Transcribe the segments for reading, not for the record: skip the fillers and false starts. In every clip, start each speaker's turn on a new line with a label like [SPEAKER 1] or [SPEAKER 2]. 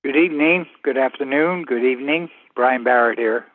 [SPEAKER 1] Good evening, good afternoon, good evening. Brian Barrett here.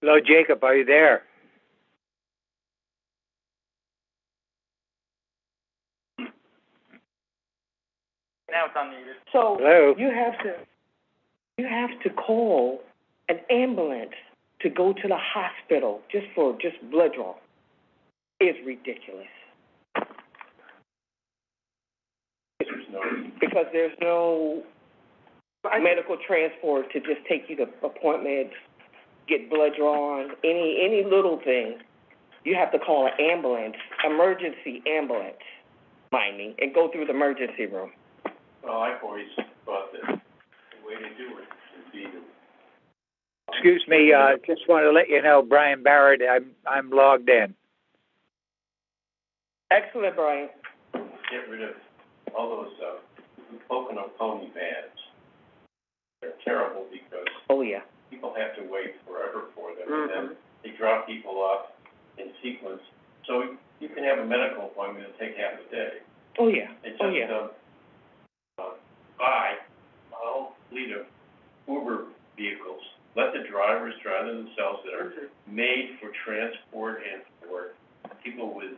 [SPEAKER 1] Hello, Jacob, are you there?
[SPEAKER 2] Now it's unmuted.
[SPEAKER 3] So
[SPEAKER 1] Hello?
[SPEAKER 3] you have to call an ambulance to go to the hospital just for blood draw. It's ridiculous. Because there's no medical transport to just take you to appointments, get blood drawn, any little thing. You have to call an ambulance, emergency ambulance, mind me, and go through the emergency room.
[SPEAKER 4] Well, I've always thought that the way to do it would be to...
[SPEAKER 1] Excuse me, just want to let you know, Brian Barrett, I'm logged in.
[SPEAKER 3] Excellent, Brian.
[SPEAKER 4] Get rid of all those Pocono pony vans. They're terrible because
[SPEAKER 3] Oh, yeah.
[SPEAKER 4] people have to wait forever for them, and then they drop people off in sequence. So you can have a medical appointment and take half a day.
[SPEAKER 3] Oh, yeah.
[SPEAKER 4] And
[SPEAKER 3] Oh,
[SPEAKER 4] just
[SPEAKER 3] yeah.
[SPEAKER 4] buy a whole fleet of Uber vehicles. Let the drivers drive them themselves that are made for transport and for people with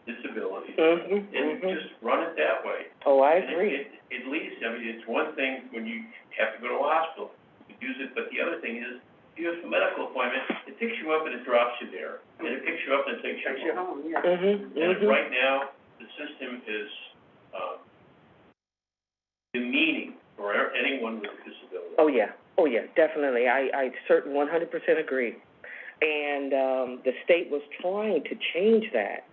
[SPEAKER 4] disabilities. And just run it that way.
[SPEAKER 3] Oh, I
[SPEAKER 4] And
[SPEAKER 3] agree.
[SPEAKER 4] at least, I mean, it's one thing when you have to go to a hospital, you use it, but the other thing is, if you have a medical appointment, it picks you up and it drops you there. And it picks you up and it takes you home. And right now, the system is demeaning for anyone with a disability.
[SPEAKER 3] Oh, yeah. Oh, yeah, definitely. I certainly 100% agree. And the state was trying to change that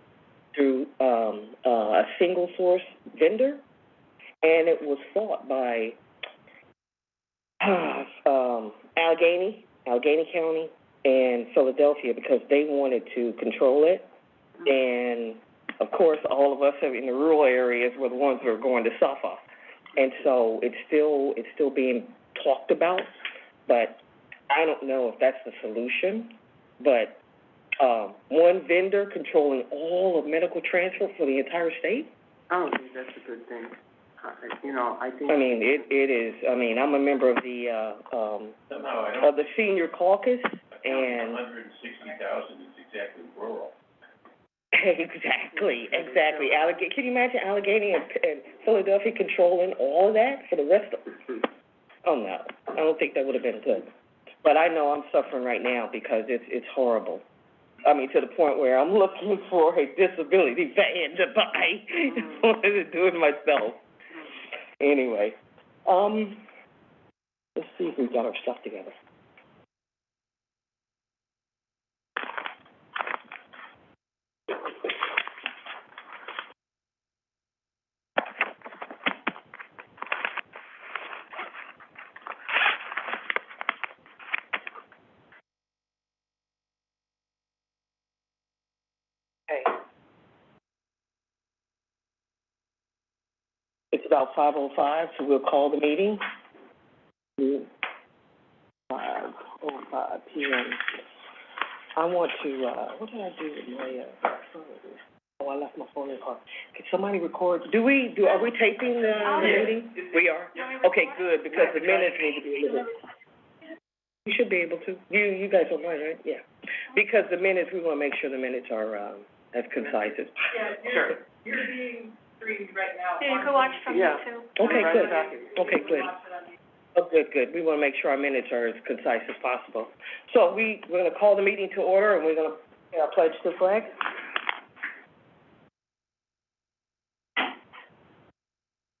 [SPEAKER 3] through a single source vendor, and it was fought by Allegheny County and Philadelphia because they wanted to control it. And, of course, all of us in the rural areas were the ones that were going to suffer. And so it's still being talked about, but I don't know if that's the solution. But one vendor controlling all of medical transport for the entire state?
[SPEAKER 2] I don't think that's a good thing. I think...
[SPEAKER 3] I mean, it is. I mean, I'm a member of the
[SPEAKER 4] Somehow, I don't...
[SPEAKER 3] of the senior caucus, and...
[SPEAKER 4] 160,000 is exactly rural.
[SPEAKER 3] Exactly. Can you imagine Allegheny and Philadelphia controlling all of that for the rest of... Oh, no. I don't think that would have been good. But I know I'm suffering right now because it's horrible. I mean, to the point where I'm looking for a disability van to buy. I wanted to do it myself. Anyway, let's see if we've got our stuff together. Okay. It's about 5:05, so we'll call the meeting. 5:05 p.m. I want to, what did I do with my, phone? Oh, I left my phone in the car. Can somebody record? Are we taping the meeting? We are? Okay, good, because the minutes need to be able to. You should be able to. You guys don't mind, right? Yeah. Because the minutes, we want to make sure the minutes are, as concise as possible.
[SPEAKER 2] Sure.
[SPEAKER 5] You're being streamed right now.
[SPEAKER 6] Yeah, you can watch from YouTube.
[SPEAKER 3] Okay, good. Okay, good. Oh, good. We want to make sure our minutes are as concise as possible. So we're going to call the meeting to order, and we're going to pledge the flag.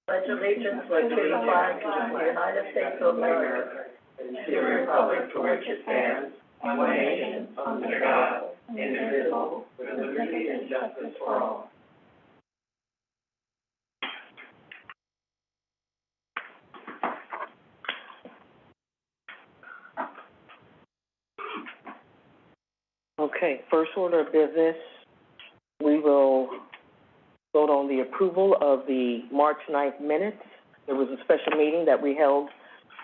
[SPEAKER 5] Pledge allegiance to the flag of the United States of America and to the republic for which it stands, one nation, under God, indivisible, with liberty and justice for all.
[SPEAKER 3] Okay, first order of business, we will vote on the approval of the March 9th minutes. There was a special meeting that we held,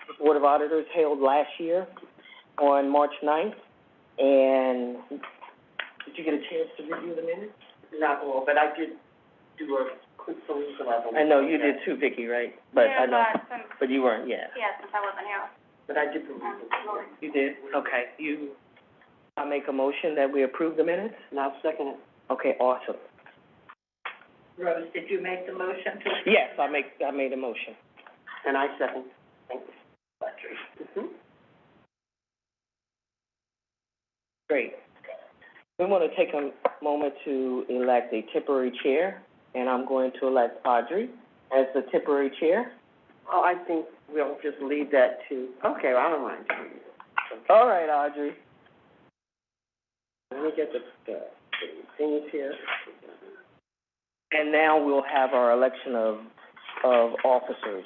[SPEAKER 3] the Board of Auditors held last year on March 9th. And did you get a chance to review the minutes?
[SPEAKER 2] Not all, but I did do a quick peruse of them.
[SPEAKER 3] I know you did too, Vicki, right? But I know, but you weren't, yeah.
[SPEAKER 6] Yeah, since I wasn't here.
[SPEAKER 2] But I did peruse them.
[SPEAKER 3] You did? Okay. I make a motion that we approve the minutes?
[SPEAKER 2] And I'll second it.
[SPEAKER 3] Okay, awesome.
[SPEAKER 5] Rose, did you make the motion to?
[SPEAKER 3] Yes, I made a motion.
[SPEAKER 2] And I second.
[SPEAKER 3] Great. We want to take a moment to elect a temporary chair, and I'm going to elect Audrey as the temporary chair.
[SPEAKER 2] Oh, I think we'll just leave that to, okay, I don't mind.
[SPEAKER 3] All right, Audrey.
[SPEAKER 2] Let me get the things here.
[SPEAKER 3] And now we'll have our election of officers.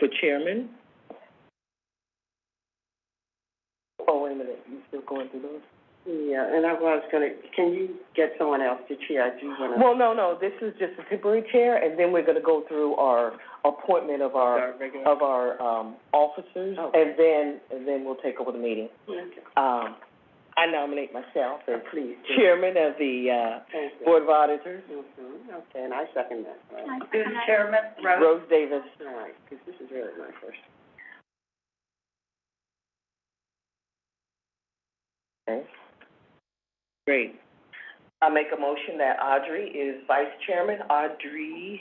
[SPEAKER 3] For chairman? Oh, wait a minute, you still going through those?
[SPEAKER 2] Yeah, and I was gonna, can you get someone else to chair? I do wanna.
[SPEAKER 3] Well, no, this is just a temporary chair, and then we're gonna go through our appointment of our officers,
[SPEAKER 2] Okay.
[SPEAKER 3] and then we'll take over the meeting.
[SPEAKER 2] Okay.
[SPEAKER 3] I nominate myself as
[SPEAKER 2] Please.
[SPEAKER 3] chairman of the,
[SPEAKER 2] Thank you.
[SPEAKER 3] Board of Auditors,
[SPEAKER 2] Okay, and I second that. All right.
[SPEAKER 5] Who's chairman? Rose?
[SPEAKER 3] Rose Davis.
[SPEAKER 2] All right, because this is really my first.
[SPEAKER 3] Okay. Great. I make a motion that Audrey is vice chairman. Audrey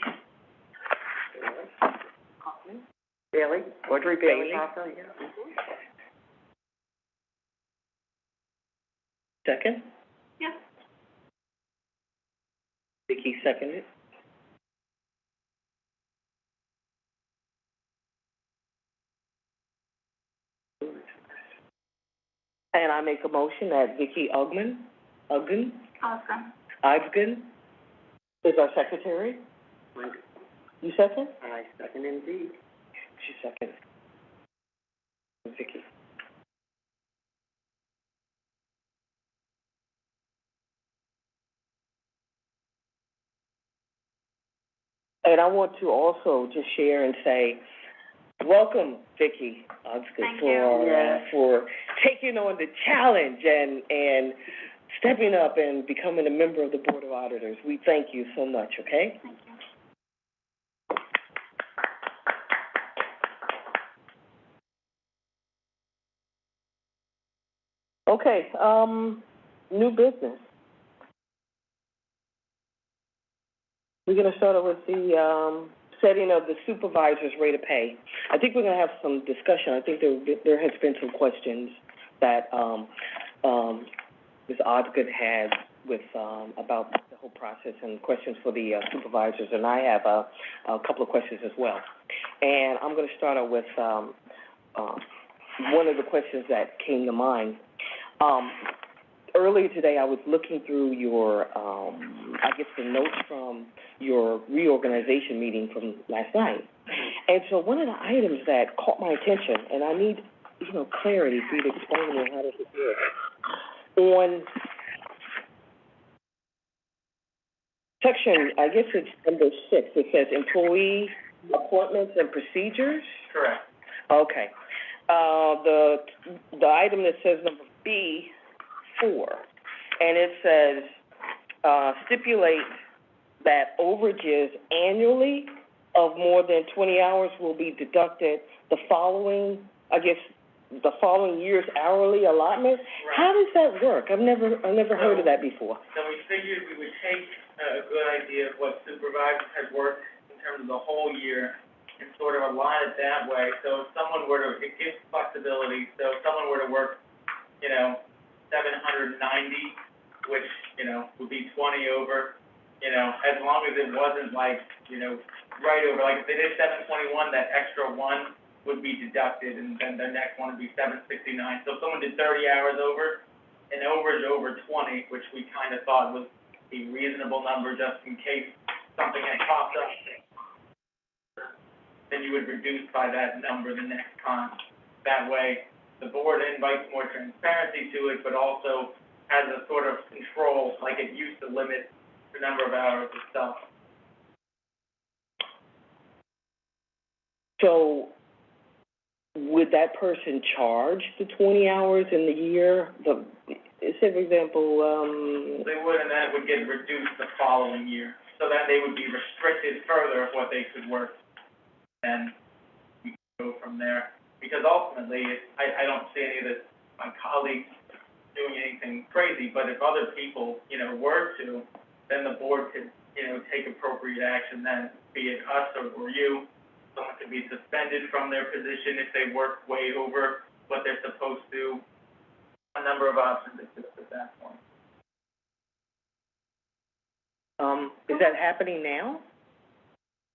[SPEAKER 2] Bailey? Audrey
[SPEAKER 3] Bailey.
[SPEAKER 2] Hoffman, yeah.
[SPEAKER 3] second.
[SPEAKER 5] Yeah.
[SPEAKER 3] Vicki seconded. And I make a motion that Vicki Ogden
[SPEAKER 5] Awesome.
[SPEAKER 3] is our secretary. You second?
[SPEAKER 2] I second indeed.
[SPEAKER 3] She seconded. Vicki. And I want to also just share and say, welcome, Vicki Ogden,
[SPEAKER 5] Thank you.
[SPEAKER 3] for taking on the challenge and stepping up and becoming a member of the Board of Auditors. We thank you so much, okay?
[SPEAKER 5] Thank you.
[SPEAKER 3] Okay, new business. We're gonna start with the, setting of the supervisor's rate of pay. I think we're gonna have some discussion. I think there has been some questions that, Ms. Osgood had with, about the whole process and questions for the, supervisors, and I have a couple of questions as well. And I'm gonna start out with, one of the questions that came to mind. Earlier today, I was looking through your, I guess the notes from your reorganization meeting from last night. And so one of the items that caught my attention, and I need, clarity for you to explain to me how this works. On section, I guess it's number 6, it says employee appointments and procedures?
[SPEAKER 4] Correct.
[SPEAKER 3] Okay. The item that says number B4, and it says, stipulate that overages annually of more than 20 hours will be deducted the following year's hourly allotment.
[SPEAKER 4] Right.
[SPEAKER 3] How does that work? I've never heard of that before.
[SPEAKER 4] So we figured we would take a good idea of what supervisors had worked in terms of the whole year and sort of align it that way. So if someone were to, it gives flexibility. So if someone were to work, 790, which, would be 20 over, as long as it wasn't like, right over, like if they did 721, that extra one would be deducted, and then the next one would be 769. So if someone did 30 hours over, an overage over 20, which we kind of thought was a reasonable number just in case something had popped up, then you would reduce by that number the next time. That way, the board invites more transparency to it, but also has a sort of control, like it used to limit the number of hours itself.
[SPEAKER 3] So would that person charge the 20 hours in the year? Say, for example,
[SPEAKER 4] They would, and then it would get reduced the following year. So then they would be restricted further of what they could work. And we could go from from there, because ultimately, I don't see any of this, my colleagues doing anything crazy, but if other people, were to, then the board could, take appropriate action then, be it us or you. Someone could be suspended from their position if they work way over what they're supposed to. A number of options exist at that point.
[SPEAKER 3] Is that happening now?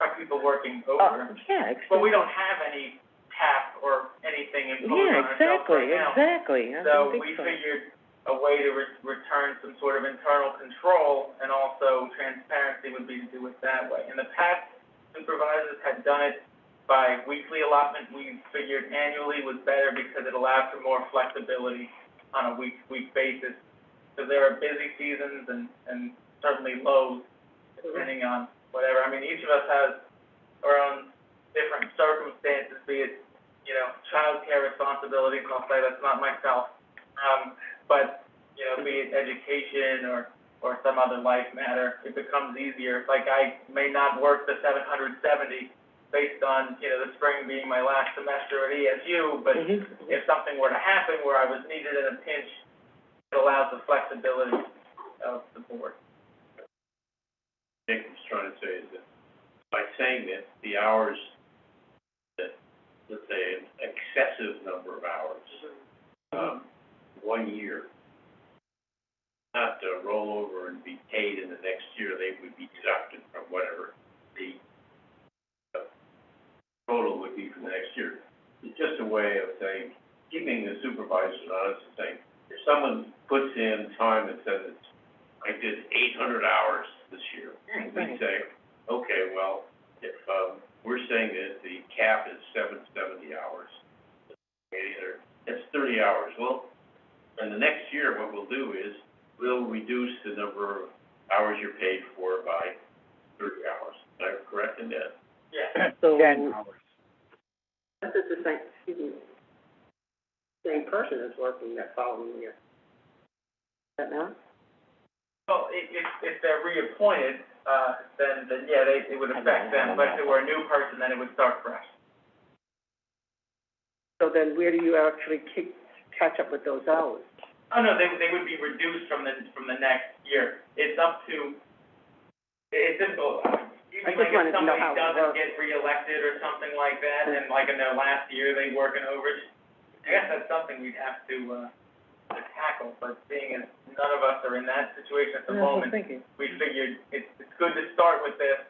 [SPEAKER 4] Are people working over?
[SPEAKER 3] Yeah,
[SPEAKER 4] But we don't have any cap or anything imposed on ourselves right now.
[SPEAKER 3] Exactly.
[SPEAKER 4] So we figured a way to return some sort of internal control and also transparency would be to do it that way. In the past, supervisors had done it by weekly allotment. We figured annually was better because it allowed for more flexibility on a week-to-week basis. So there are busy seasons and certainly lows, depending on whatever. I mean, each of us has our own different circumstances, be it, childcare responsibilities, and I'll say that's not myself. But, be it education or some other life matter, it becomes easier. Like, I may not work the 770 based on, the spring being my last semester at ESU, but if something were to happen where I was needed in a pinch, it allows the flexibility of the board.
[SPEAKER 6] Nick was trying to say is that by saying that the hours that, let's say, an excessive number of hours, 1 year, not to roll over and be paid in the next year, they would be deducted from whatever the total would be for the next year. It's just a way of saying, keeping the supervisors honest and saying, if someone puts in time and says, I did 800 hours this year, we'd say, okay, well, if we're saying that the cap is 770 hours, that's 30 hours. Well, in the next year, what we'll do is we'll reduce the number of hours you're paid for by 30 hours. Am I correct in that?
[SPEAKER 4] Yeah.
[SPEAKER 3] So,
[SPEAKER 1] 10 hours.
[SPEAKER 2] This is the same person is working that following year. Is that now?
[SPEAKER 4] Well, if they're reappointed, then yeah, it would affect them, but if they were a new person, then it would start fresh.
[SPEAKER 2] So then where do you actually catch up with those hours?
[SPEAKER 4] Oh, no, they would be reduced from the next year. It's up to, it's simple. Usually like if somebody doesn't get reelected or something like that, and like in their last year, they work an overage, I guess that's something we'd have to tackle, but seeing as none of us are in that situation at the moment, we figured it's good to start with this,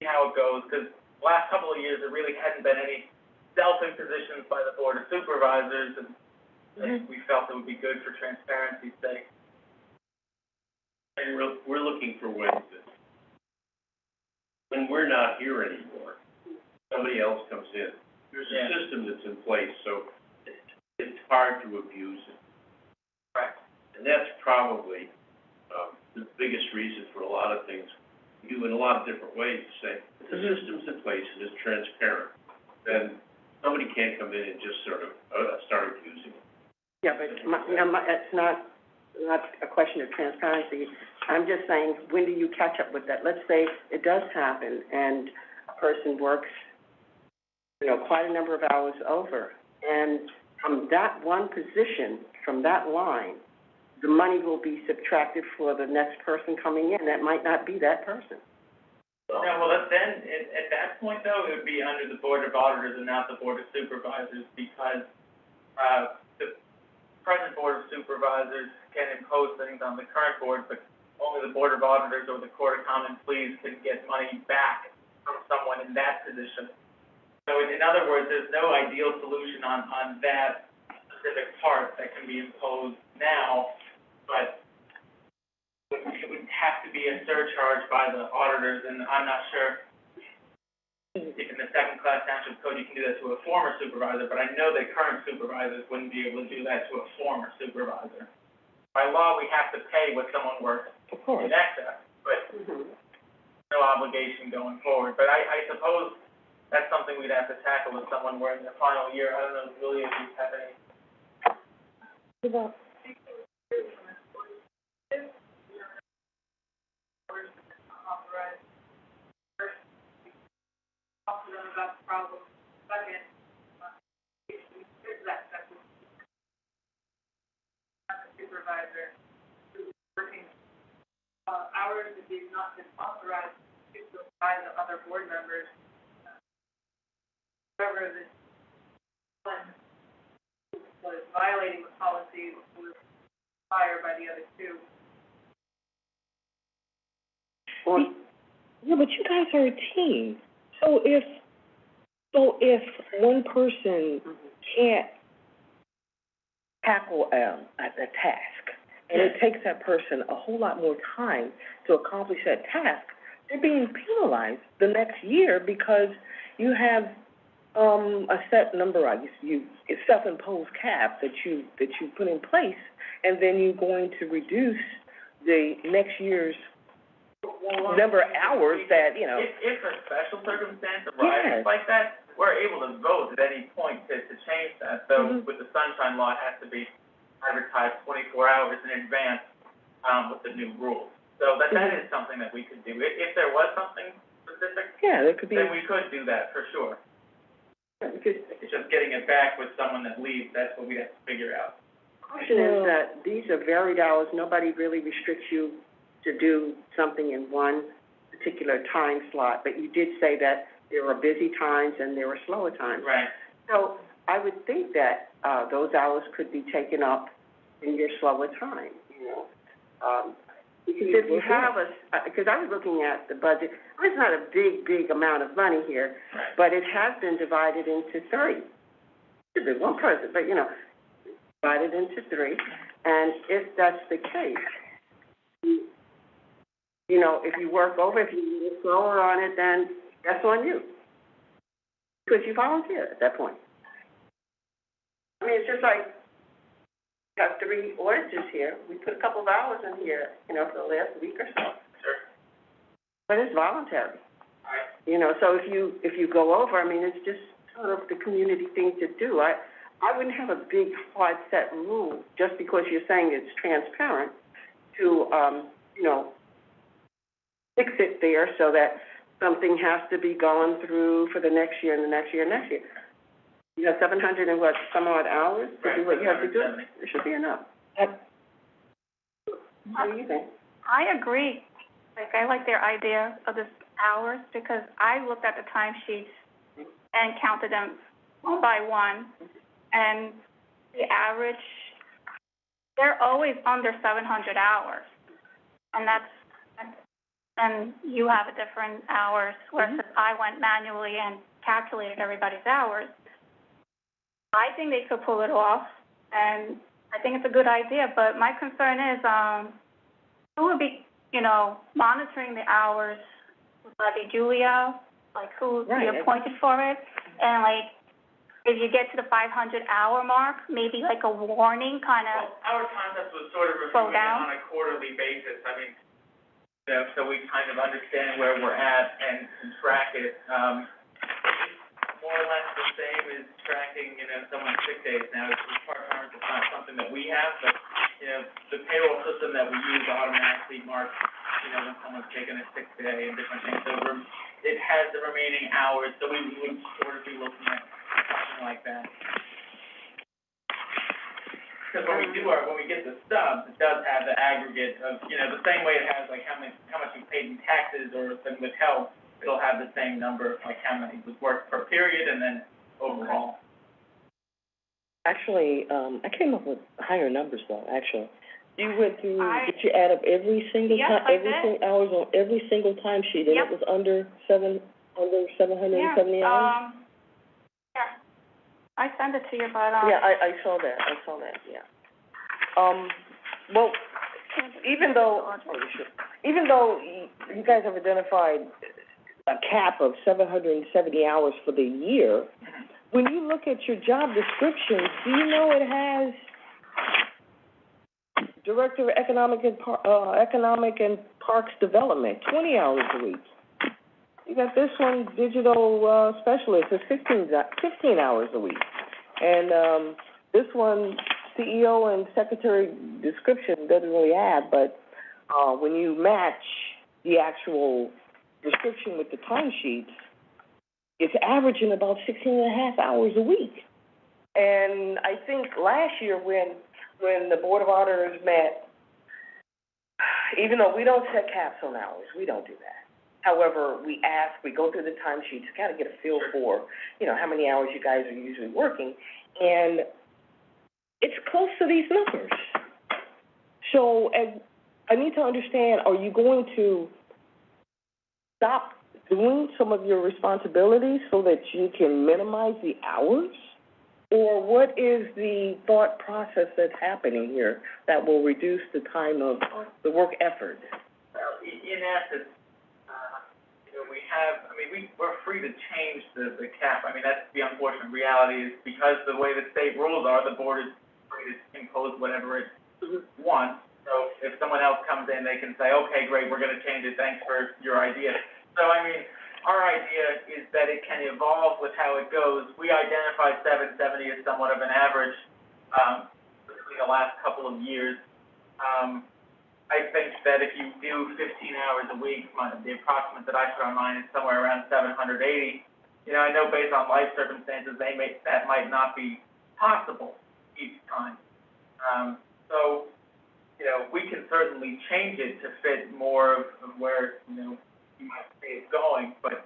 [SPEAKER 4] see how it goes, because the last couple of years, there really hadn't been any self-impositions by the Board of Supervisors, and we felt it would be good for transparency's sake.
[SPEAKER 6] And we're looking for ways that, when we're not here anymore, somebody else comes in. There's a system that's in place, so it's hard to abuse it.
[SPEAKER 4] Right.
[SPEAKER 6] And that's probably the biggest reason for a lot of things we do in a lot of different ways to say, if the system's in place and it's transparent, then somebody can't come in and just sort of start abusing it.
[SPEAKER 2] Yeah, but it's not a question of transparency. I'm just saying, when do you catch up with that? Let's say it does happen and a person works, quite a number of hours over, and from that one position, from that line, the money will be subtracted for the next person coming in. That might not be that person.
[SPEAKER 4] Yeah, well, then, at that point, though, it would be under the Board of Auditors and not the Board of Supervisors, because the present Board of Supervisors can impose things on the current board, but only the Board of Auditors or the Court of Common Pleas can get money back from someone in that position. So in other words, there's no ideal solution on that specific part that can be imposed now, but it would have to be a surcharge by the auditors, and I'm not sure if in the second-class township code you can do that to a former supervisor, but I know that current supervisors wouldn't be able to do that to a former supervisor. By law, we have to pay what someone works in excess, but no obligation going forward. But I suppose that's something we'd have to tackle with someone where in the final year. I don't know, Julia, if you have any.
[SPEAKER 7] Talk to them about the problem. Second, authorized to by the other board members. Whoever this one was violating the policy was fired by the other two.
[SPEAKER 2] Or,
[SPEAKER 3] Yeah, but you guys are a team. So if one person can't tackle a task, and it takes that person a whole lot more time to accomplish that task, they're being penalized the next year because you have a set number, a self-imposed cap that you put in place, and then you're going to reduce the next year's number of hours that, you know.
[SPEAKER 8] If a special circumstance arises like that, we're able to vote at any point to change that. So with the sunshine law, it has to be advertised 24 hours in advance, with the new rules. So that is something that we could do. If there was something specific,
[SPEAKER 3] There could be.
[SPEAKER 8] then we could do that for sure. It's just getting it back with someone that leaves, that's what we have to figure out.
[SPEAKER 2] the question is that these are varied hours, nobody really restricts you to do something in one particular time slot, but you did say that there were busy times and there were slower times.
[SPEAKER 8] Right.
[SPEAKER 2] So I would think that, those hours could be taken up in your slower time, you know. Because if you have because I was looking at the budget, it's not a big amount of money here,
[SPEAKER 8] Right.
[SPEAKER 2] but it has been divided into three. Should be one person, but, you know, divided into three, and if that's the case, you know, if you work over, if you get slower on it, then that's on you. Because you volunteer at that point. I mean, it's just like, we have 3 auditors here, we put a couple of hours in here, you know, for the last week or so.
[SPEAKER 8] Sure.
[SPEAKER 2] But it's voluntary.
[SPEAKER 8] Right.
[SPEAKER 2] You know, so if you go over, I mean, it's just sort of the community thing to do. I wouldn't have a big, hard set rule, just because you're saying it's transparent, to, you know, fix it there so that something has to be gone through for the next year and the next year and next year. You have 700 and some odd hours to do what you have to do? It should be enough. What do you think?
[SPEAKER 7] I agree. Like, I like their idea of this hours, because I looked at the timesheets and counted them one by one, and the average, they're always under 700 hours. And you have a different hours, whereas I went manually and calculated everybody's hours. I think they could pull it off, and I think it's a good idea, but my concern is, who would be, you know, monitoring the hours? Would that be Julia? Like, who would be appointed for it? And, like, if you get to the 500-hour mark, maybe like a warning, kind of.
[SPEAKER 8] Well, our concept was sort of reviewing it on a quarterly basis. I mean, you know, so we kind of understand where we're at and track it. It's more or less the same as tracking, you know, someone's sick days now. It's part-timers, it's not something that we have, but, you know, the payroll system that we use automatically marks, you know, when someone's taking a sick day and different things. So it has the remaining hours, so we would sort of be looking at something like that. Because when we get the stubs, it does have the aggregate of, you know, the same way it has, like, how much you paid in taxes or been withheld, it'll have the same number, like how many was worked per period and then overall.
[SPEAKER 3] Actually, I came up with higher numbers though, actually. You went through, did you add up every single time, hours on every single timesheet, and it was under 770 hours?
[SPEAKER 7] Yeah. I sent it to you, but,
[SPEAKER 3] Yeah, I saw that, yeah. Well, even though you guys have identified a cap of 770 hours for the year, when you look at your job description, do you know it has Director of Economic and Parks Development, 20 hours a week? You got this one, Digital Specialist, is 15 hours a week. And this one, CEO and Secretary description doesn't really add, but when you match the actual description with the timesheets, it's averaging about 16 and a half hours a week. And I think last year when the Board of Auditors met, even though we don't set caps on hours, we don't do that. However, we go through the timesheets, kind of get a feel for, how many hours you guys are usually working, and it's close to these numbers. So, I need to understand, are you going to stop doing some of your responsibilities so that you can minimize the hours? Or what is the thought process that's happening here that will reduce the time of the work effort?
[SPEAKER 8] Well, in essence, we're free to change the cap. I mean, that's the unfortunate reality, is because the way the state rules are, the board is free to impose whatever it wants. So if someone else comes in, they can say, okay, great, we're gonna change it, thanks for your idea. So, our idea is that it can evolve with how it goes. We identified 770 as somewhat of an average, between the last couple of years. I think that if you do 15 hours a week, the approximate that I put on mine is somewhere around 780. I know based on life circumstances, that might not be possible each time. So, we can certainly change it to fit more of where, you might see it going, but,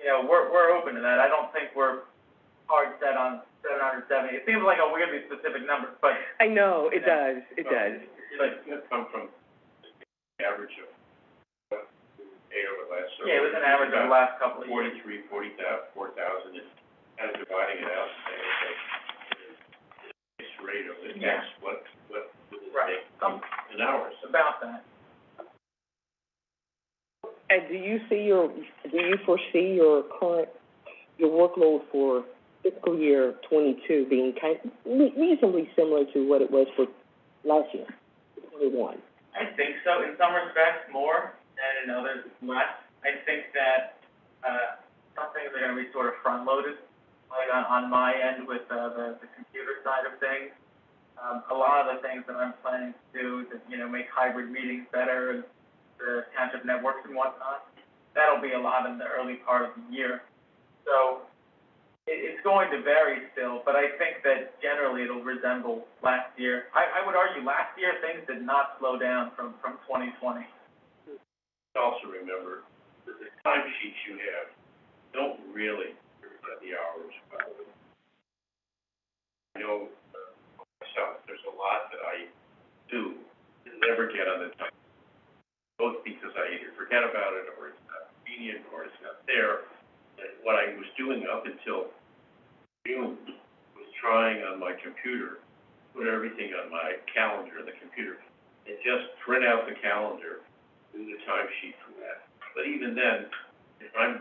[SPEAKER 8] we're open to that. I don't think we're hard set on 770. It seems like a weirdly specific number, but.
[SPEAKER 3] I know, it does.
[SPEAKER 6] It's gonna come from the average of what we paid over the last several.
[SPEAKER 8] Yeah, it was an average of the last couple of years.
[SPEAKER 6] 4,000, and kind of dividing it out, saying, okay, this rate of the X, what would it take in hours?
[SPEAKER 8] About that.
[SPEAKER 3] And do you foresee your workload for fiscal year 22 being reasonably similar to what it was for last year, 21?
[SPEAKER 8] I think so. In some respects, more, and in others, less. I think that, some things are gonna be sort of front-loaded, like on my end with, the computer side of things. A lot of the things that I'm planning to do to, make hybrid meetings better, and the township networks and whatnot, that'll be a lot in the early part of the year. So, it's going to vary still, but I think that generally it'll resemble last year. I would argue last year things did not slow down from 2020.
[SPEAKER 6] Also remember that the timesheets you have don't really represent the hours. I know myself, there's a lot that I do and never get on the time, both because I either forget about it, or it's not convenient, or it's not there. And what I was doing up until June was trying on my computer, put everything on my calendar in the computer, and just print out the calendar, do the timesheet from that. But even then, if I'm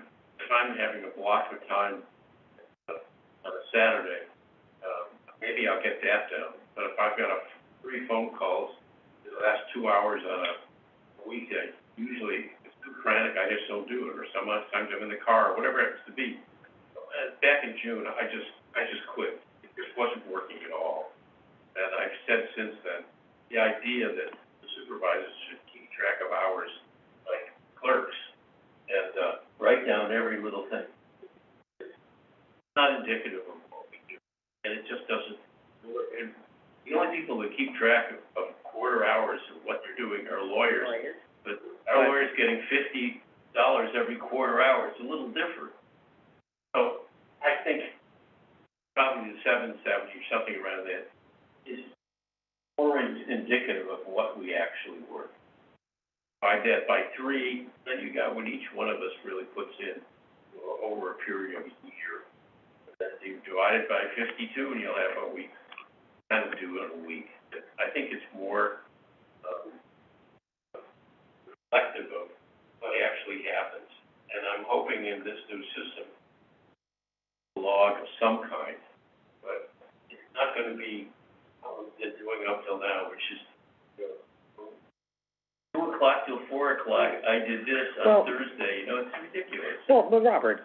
[SPEAKER 6] having a block of time on a Saturday, maybe I'll get that down. But if I've got 3 phone calls the last 2 hours on a weekday, usually it's too frantic, I just don't do it, or sometimes I'm in the car, or whatever it happens to be. Back in June, I just quit. It just wasn't working at all. And I've said since then, the idea that the supervisors should keep track of hours like clerks and write down every little thing. It's not indicative of what we do, and it just doesn't work. And the only people that keep track of quarter hours of what they're doing are lawyers. But our lawyer's getting $50 every quarter hour. It's a little different. So I think probably the 770 or something around that is more indicative of what we actually work. By that, by 3, then you got what each one of us really puts in over a period of a year. Then you divide it by 52, and you'll have a week. Kind of do it in a week. I think it's more reflective of what actually happens. And I'm hoping in this new system, a log of some kind, but it's not going to be what we've been doing up till now, which is 2 o'clock till 4 o'clock. I did this on Thursday. It's ridiculous.
[SPEAKER 3] Well, but Robert,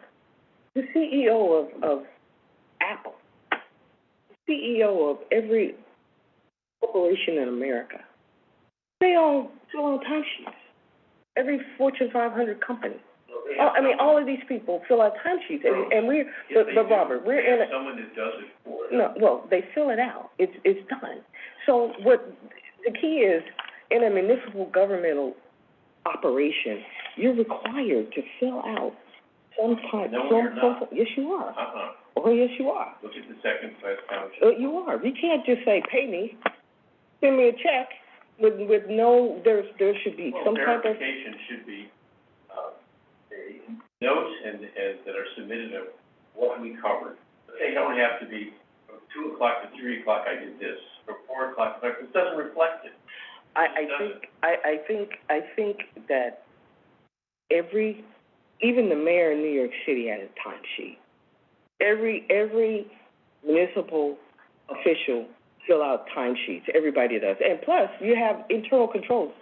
[SPEAKER 3] the CEO of Apple, the CEO of every corporation in America, they all fill out timesheets. Every Fortune 500 company. All of these people fill out timesheets, and we're, but Robert, we're in a...
[SPEAKER 6] someone that does it for them.
[SPEAKER 3] No, well, they fill it out. It's done. So what the key is, in a municipal governmental operation, you're required to fill out some type,
[SPEAKER 6] No, you're not.
[SPEAKER 3] yes, you are. Oh, yes, you are.
[SPEAKER 6] Look at the second class township.
[SPEAKER 3] You are. You can't just say, pay me, send me a check with no, there should be some type of.
[SPEAKER 6] Verification should be, notes and that are submitted of what we covered. They don't have to be from 2 o'clock to 3 o'clock I did this, or 4 o'clock, it doesn't reflect it.
[SPEAKER 3] I think that even the mayor in New York City had a timesheet. Every municipal official fill out timesheets, everybody does. And plus, you have internal controls.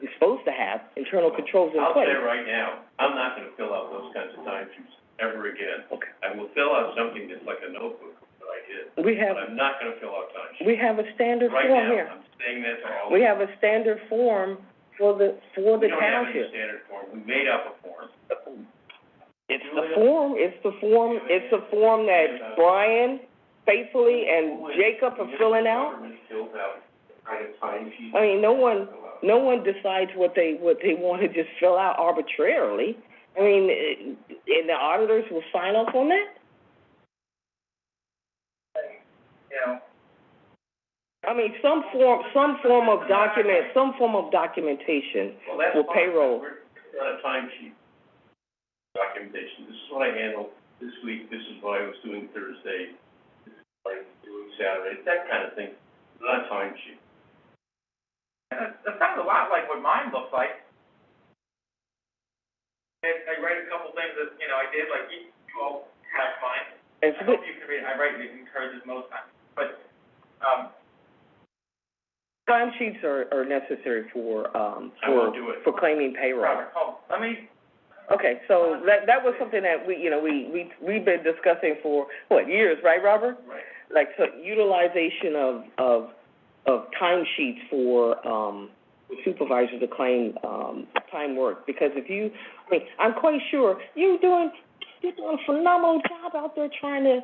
[SPEAKER 3] You're supposed to have internal controls in place.
[SPEAKER 6] I'll say right now, I'm not gonna fill out those kinds of timesheets ever again.
[SPEAKER 3] Okay.
[SPEAKER 6] I will fill out something that's like a notebook that I did,
[SPEAKER 3] But
[SPEAKER 6] I'm not gonna fill out timesheets.
[SPEAKER 3] we have a standard
[SPEAKER 6] Right
[SPEAKER 3] form
[SPEAKER 6] now,
[SPEAKER 3] here.
[SPEAKER 6] I'm saying that to all.
[SPEAKER 3] We have a standard form for the
[SPEAKER 6] We don't have any
[SPEAKER 3] township.
[SPEAKER 6] standard form, we made up a form.
[SPEAKER 3] It's the form that Brian faithfully and Jacob are filling out.
[SPEAKER 6] Government fills out kind of timesheets.
[SPEAKER 3] I mean, no one decides what they want to just fill out arbitrarily. I mean, and the auditors will sign off on that?
[SPEAKER 8] You know,
[SPEAKER 3] I mean, some form of documentation
[SPEAKER 6] Well, that's
[SPEAKER 3] will
[SPEAKER 6] fine.
[SPEAKER 3] payroll.
[SPEAKER 6] We're on a timesheet documentation. This is what I handled this week, this is what I was doing Thursday, this is what I'm doing Saturday, that kind of thing, not a timesheet.
[SPEAKER 8] and it sounds a lot like what mine looks like. I write a couple things that, you know, I did, like you all have mine.
[SPEAKER 3] It's
[SPEAKER 8] I hope you can read it. I write it encourages most times, but,
[SPEAKER 3] timesheets are necessary for
[SPEAKER 6] I won't do it.
[SPEAKER 3] for claiming payroll.
[SPEAKER 8] Robert, let me,
[SPEAKER 3] Okay, so that was something that we've been discussing for, years, right, Robert?
[SPEAKER 6] Right.
[SPEAKER 3] Like, so utilization of timesheets for, supervisors to claim, time work, because I'm quite sure you're doing a phenomenal job out there trying to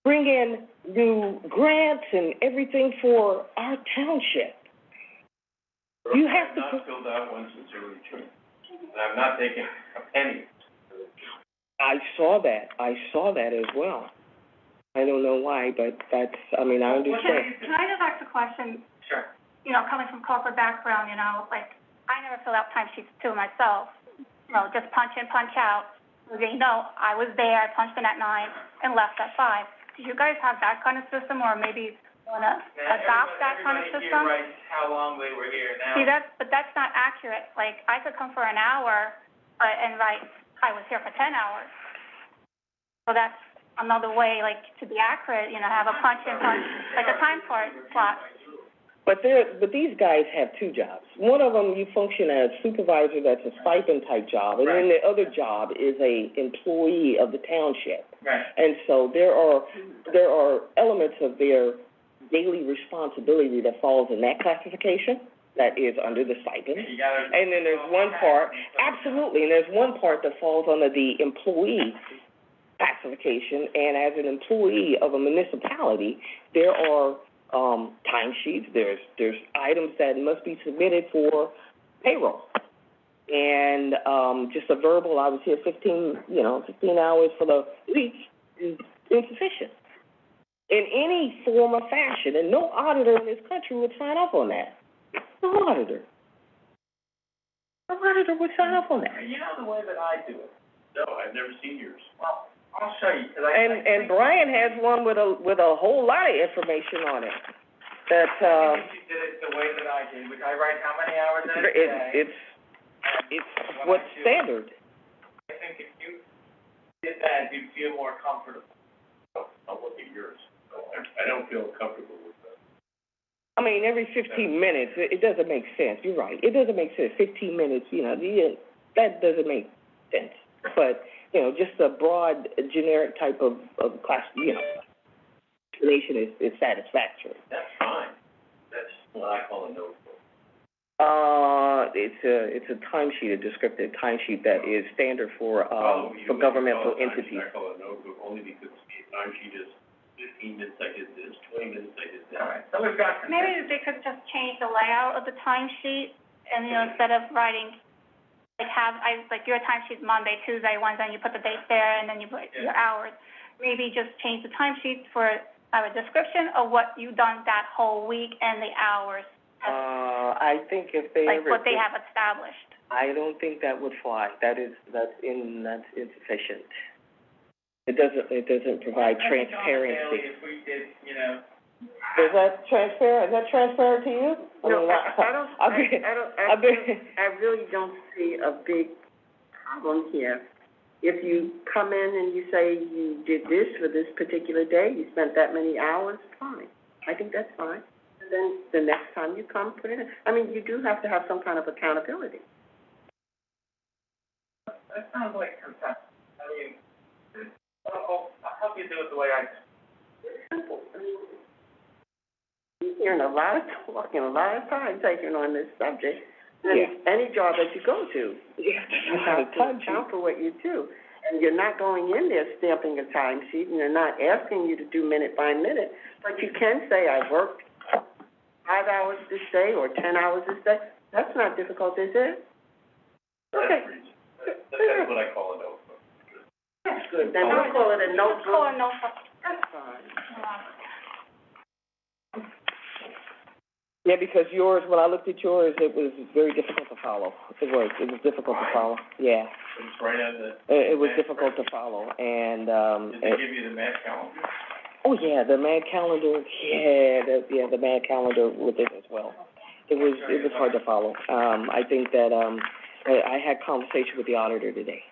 [SPEAKER 3] bring in new grants and everything for our township. You have to.
[SPEAKER 6] I've not filled out one since early June, and I've not taken a penny.
[SPEAKER 3] I saw that as well. I don't know why, but I understand.
[SPEAKER 7] Can I just ask a question?
[SPEAKER 8] sure.
[SPEAKER 7] You know, coming from corporate background, you know, like, I never fill out timesheets too myself. You know, just punch in, punch out. They know I was there, I punched in at 9 and left at 5. Do you guys have that kind of system, or maybe wanna adopt that kind of system?
[SPEAKER 8] Everybody here writes how long they were here now.
[SPEAKER 7] See, but that's not accurate. Like, I could come for an hour, and write, I was here for 10 hours. So that's another way, like, to be accurate, you know, have a punch in, punch, like a time card slot.
[SPEAKER 3] But these guys have two jobs. One of them, you function as supervisor, that's a stipend type job, and then the other job is a employee of the township.
[SPEAKER 8] Right.
[SPEAKER 3] And so there are elements of their daily responsibility that falls in that classification, that is under the stipend.
[SPEAKER 8] You gotta.
[SPEAKER 3] And then there's one part, absolutely, and there's one part that falls under the employee classification, and as an employee of a municipality, there are timesheets, there's items that must be submitted for payroll. And just a verbal, I was here 15 hours for the week is insufficient in any form or fashion, and no auditor in this country would sign off on that. No auditor would sign off on that.
[SPEAKER 8] You know the way that I do it?
[SPEAKER 6] No, I've never seen yours.
[SPEAKER 8] Well, I'll show you, 'cause
[SPEAKER 3] And Brian has one with a whole lot of information on it. That
[SPEAKER 8] I think you did it the way that I did, which I write how many hours in a day.
[SPEAKER 3] it's what's standard.
[SPEAKER 8] I think if you did that, you'd feel more comfortable.
[SPEAKER 6] I'll look at yours. I don't feel comfortable with that.
[SPEAKER 3] I mean, every 15 minutes, it doesn't make sense. You're right. It doesn't make sense. 15 minutes, that doesn't make sense. But, just a broad, generic type of class, explanation is satisfactory.
[SPEAKER 6] That's fine. That's what I call a notebook.
[SPEAKER 3] It's a timesheet, a descriptive timesheet that is standard for governmental entities.
[SPEAKER 6] I call it a notebook only because the timesheet is 15 minutes I did this, 20 minutes I did that.
[SPEAKER 8] All right, so we've got.
[SPEAKER 7] Maybe they could just change the layout of the timesheet, and, instead of writing like like your timesheet's Monday, Tuesday, Wednesday, and you put the dates there, and then you put your hours. Maybe just change the timesheet for, have a description of what you've done that whole week and the hours.
[SPEAKER 3] I think if they
[SPEAKER 7] Like
[SPEAKER 3] ever...
[SPEAKER 7] what they have established.
[SPEAKER 3] I don't think that would fly. That's insufficient. It doesn't provide transparency.
[SPEAKER 8] If we did, you know.
[SPEAKER 3] Is that transparent? Is that transparent to you?
[SPEAKER 2] No, I really don't see a big problem here. If you come in and you say you did this for this particular day, you spent that many hours, fine. I think that's fine. And then the next time you come, put it in. I mean, you do have to have some kind of accountability.
[SPEAKER 8] That sounds like consent. I mean, I'll help you do it the way I do.
[SPEAKER 2] It's simple. I mean, you're hearing a lot of talk and a lot of time taken on this subject. And any job that you go to, you have to account for what you do. And you're not going in there stamping a timesheet, and they're not asking you to do minute by minute. But you can say, I worked 5 hours this day or 10 hours this day. That's not difficult, is it? Okay.
[SPEAKER 6] That's what I call a notebook.
[SPEAKER 2] That's good. Then we'll call it a notebook.
[SPEAKER 7] Just call a notebook.
[SPEAKER 2] That's fine.
[SPEAKER 3] Yeah, because yours, when I looked at yours, it was very difficult to follow. It was difficult to follow, yeah.
[SPEAKER 6] It's right on the...
[SPEAKER 3] It was difficult to follow, and,
[SPEAKER 6] Did they give you the Mad calendar?
[SPEAKER 3] oh, yeah, the Mad calendar, the Mad calendar with it as well. It was hard to follow. I think that, I had a conversation with the auditor today,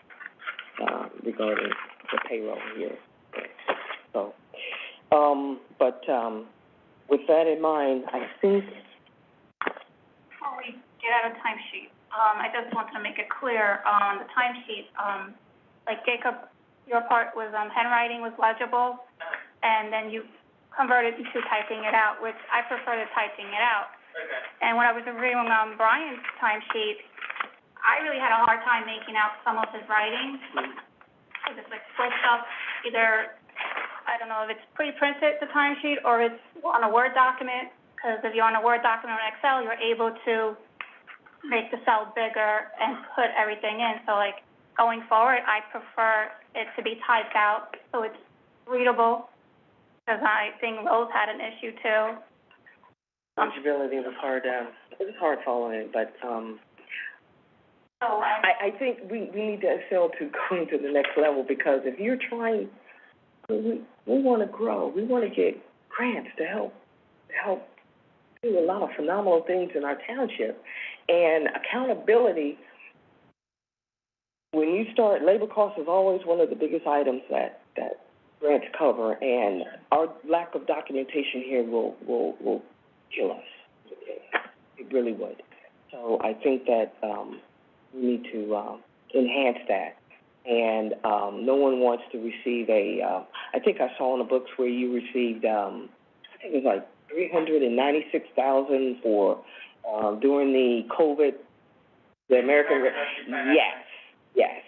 [SPEAKER 3] regarding the payroll here. So, with that in mind, I think...
[SPEAKER 7] Before we get out of timesheet, I just wanted to make it clear on the timesheet, like Jacob, your part was, handwriting was legible, and then you converted to typing it out, which I prefer to typing it out.
[SPEAKER 8] Okay.
[SPEAKER 7] And when I was reviewing, Brian's timesheet, I really had a hard time making out some of his writing, because it's like switched up, either, I don't know if it's pre-printed, the timesheet, or it's on a Word document, because if you're on a Word document or Excel, you're able to make the cell bigger and put everything in. So, like, going forward, I prefer it to be typed out so it's readable, because I think Rose had an issue too.
[SPEAKER 3] Legibility was hard, it was hard following it, but, I think we need to excel to going to the next level, because if you're trying, we want to grow. We want to get grants to help do a lot of phenomenal things in our township. And accountability, when you start, labor cost is always one of the biggest items that grants cover, and our lack of documentation here will kill us. It really would. So I think that, we need to, enhance that. And, no one wants to receive I think I saw in the books where you received, I think it was like $396,000 for, during the COVID, the American, yes.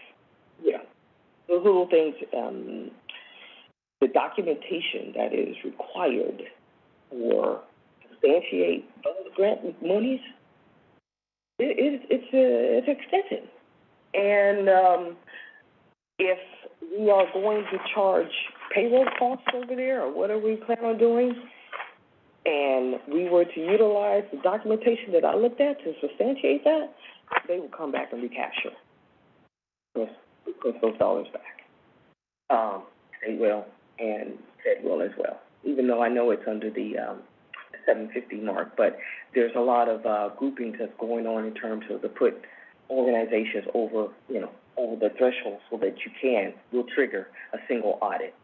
[SPEAKER 3] Those little things, the documentation that is required for substantiate those grant monies, it's extensive. And, if we are going to charge payroll costs over there, or what are we planning on doing, and we were to utilize the documentation that I looked at to substantiate that, they will come back and recapture those dollars back. They will, and Fed will as well, even though I know it's under the $750 mark, but there's a lot of groupings that's going on in terms of to put organizations over, over the threshold so that will trigger a single audit.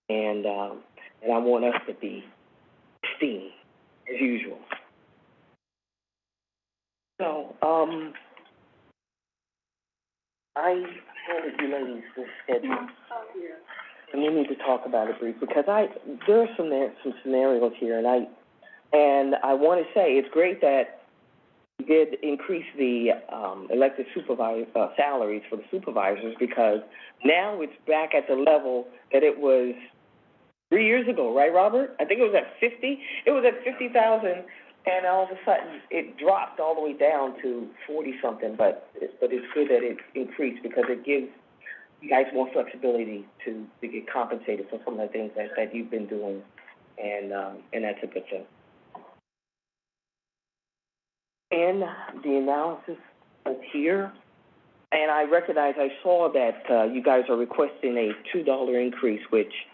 [SPEAKER 3] And I want us to be pristine, as usual. So, I handed you ladies this schedule. And we need to talk about it briefly, because there are some scenarios here, and I want to say it's great that we did increase the elected supervisor salaries for the supervisors, because now it's back at the level that it was 3 years ago, right, Robert? I think it was at 50. It was at 50,000 And all of a sudden, it dropped all the way down to 40-something, but it's good that it increased because it gives you guys more flexibility to get compensated for some of the things that you've been doing, and that's a good thing. And the analysis is here, and I recognize, I saw that you guys are requesting a $2 increase, which,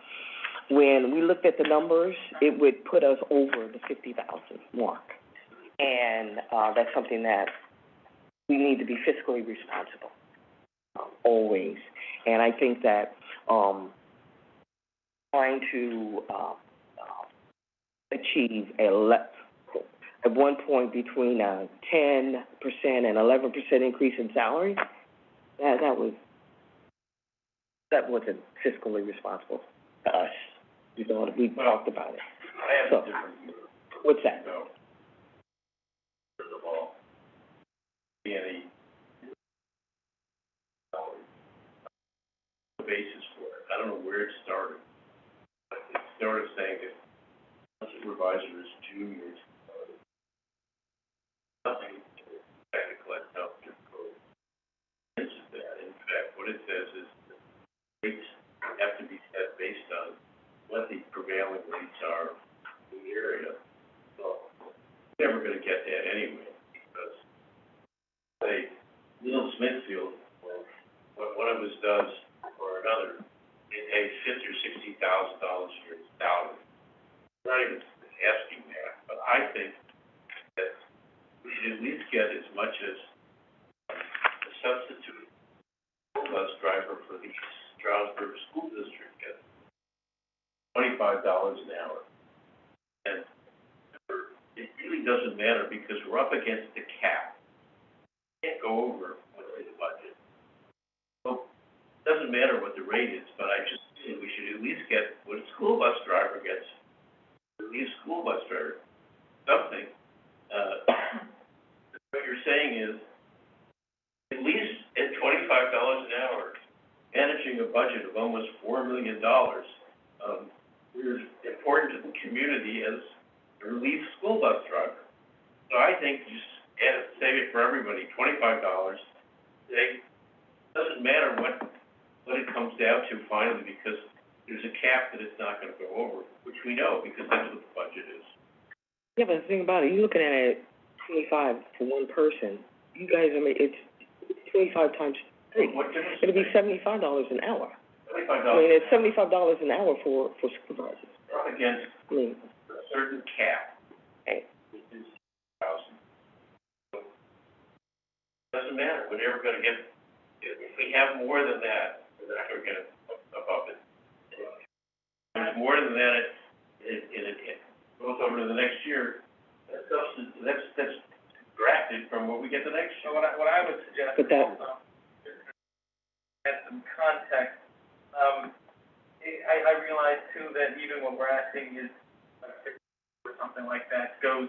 [SPEAKER 3] when we looked at the numbers, it would put us over the 50,000 mark. And that's something that we need to be fiscally responsible, always. And I think that trying to achieve at one point between a 10% and 11% increase in salary, that wasn't fiscally responsible to us. We talked about it.
[SPEAKER 6] I have a different view.
[SPEAKER 3] What's that?
[SPEAKER 6] So, first of all, any basis for it. I don't know where it started. But it started saying that supervisor is juniors. Nothing technical at healthcare code. It's that. In fact, what it says is that rates have to be set based on what the prevailing rates are in the area. So, we're never going to get that anyway, because, say, little Smithfield, or what one of us does or another, they pay $50,000 or $60,000 a year in salary. I'm not even asking that, but I think that we should at least get as much as a substitute bus driver for the Stroudsburg School District gets. $25 an hour. And it really doesn't matter because we're up against the cap. Can't go over what's in the budget. So it doesn't matter what the rate is, but I just think we should at least get what a school bus driver gets. At least school bus driver, something. What you're saying is at least at $25 an hour, managing a budget of almost $4 million. We're important to the community as a relief school bus driver. So I think just save it for everybody, $25. It doesn't matter what it comes down to finally, because there's a cap that it's not going to go over, which we know because that's what the budget is.
[SPEAKER 3] Yeah, but the thing about it, you're looking at it 25 for one person. You guys, it's 25 times 3.
[SPEAKER 6] What difference?
[SPEAKER 3] It'll be $75 an hour.
[SPEAKER 6] $75.
[SPEAKER 3] I mean, it's $75 an hour for supervisors.
[SPEAKER 6] We're up against a certain cap, which is 1,000. So, doesn't matter. We're never going to get. If we have more than that, we're not going to get above it. If there's more than that, it goes over to the next year. That's drafted from what we get the next year.
[SPEAKER 8] So what I would suggest is also, add some context. I realize too that even what we're asking is or something like that goes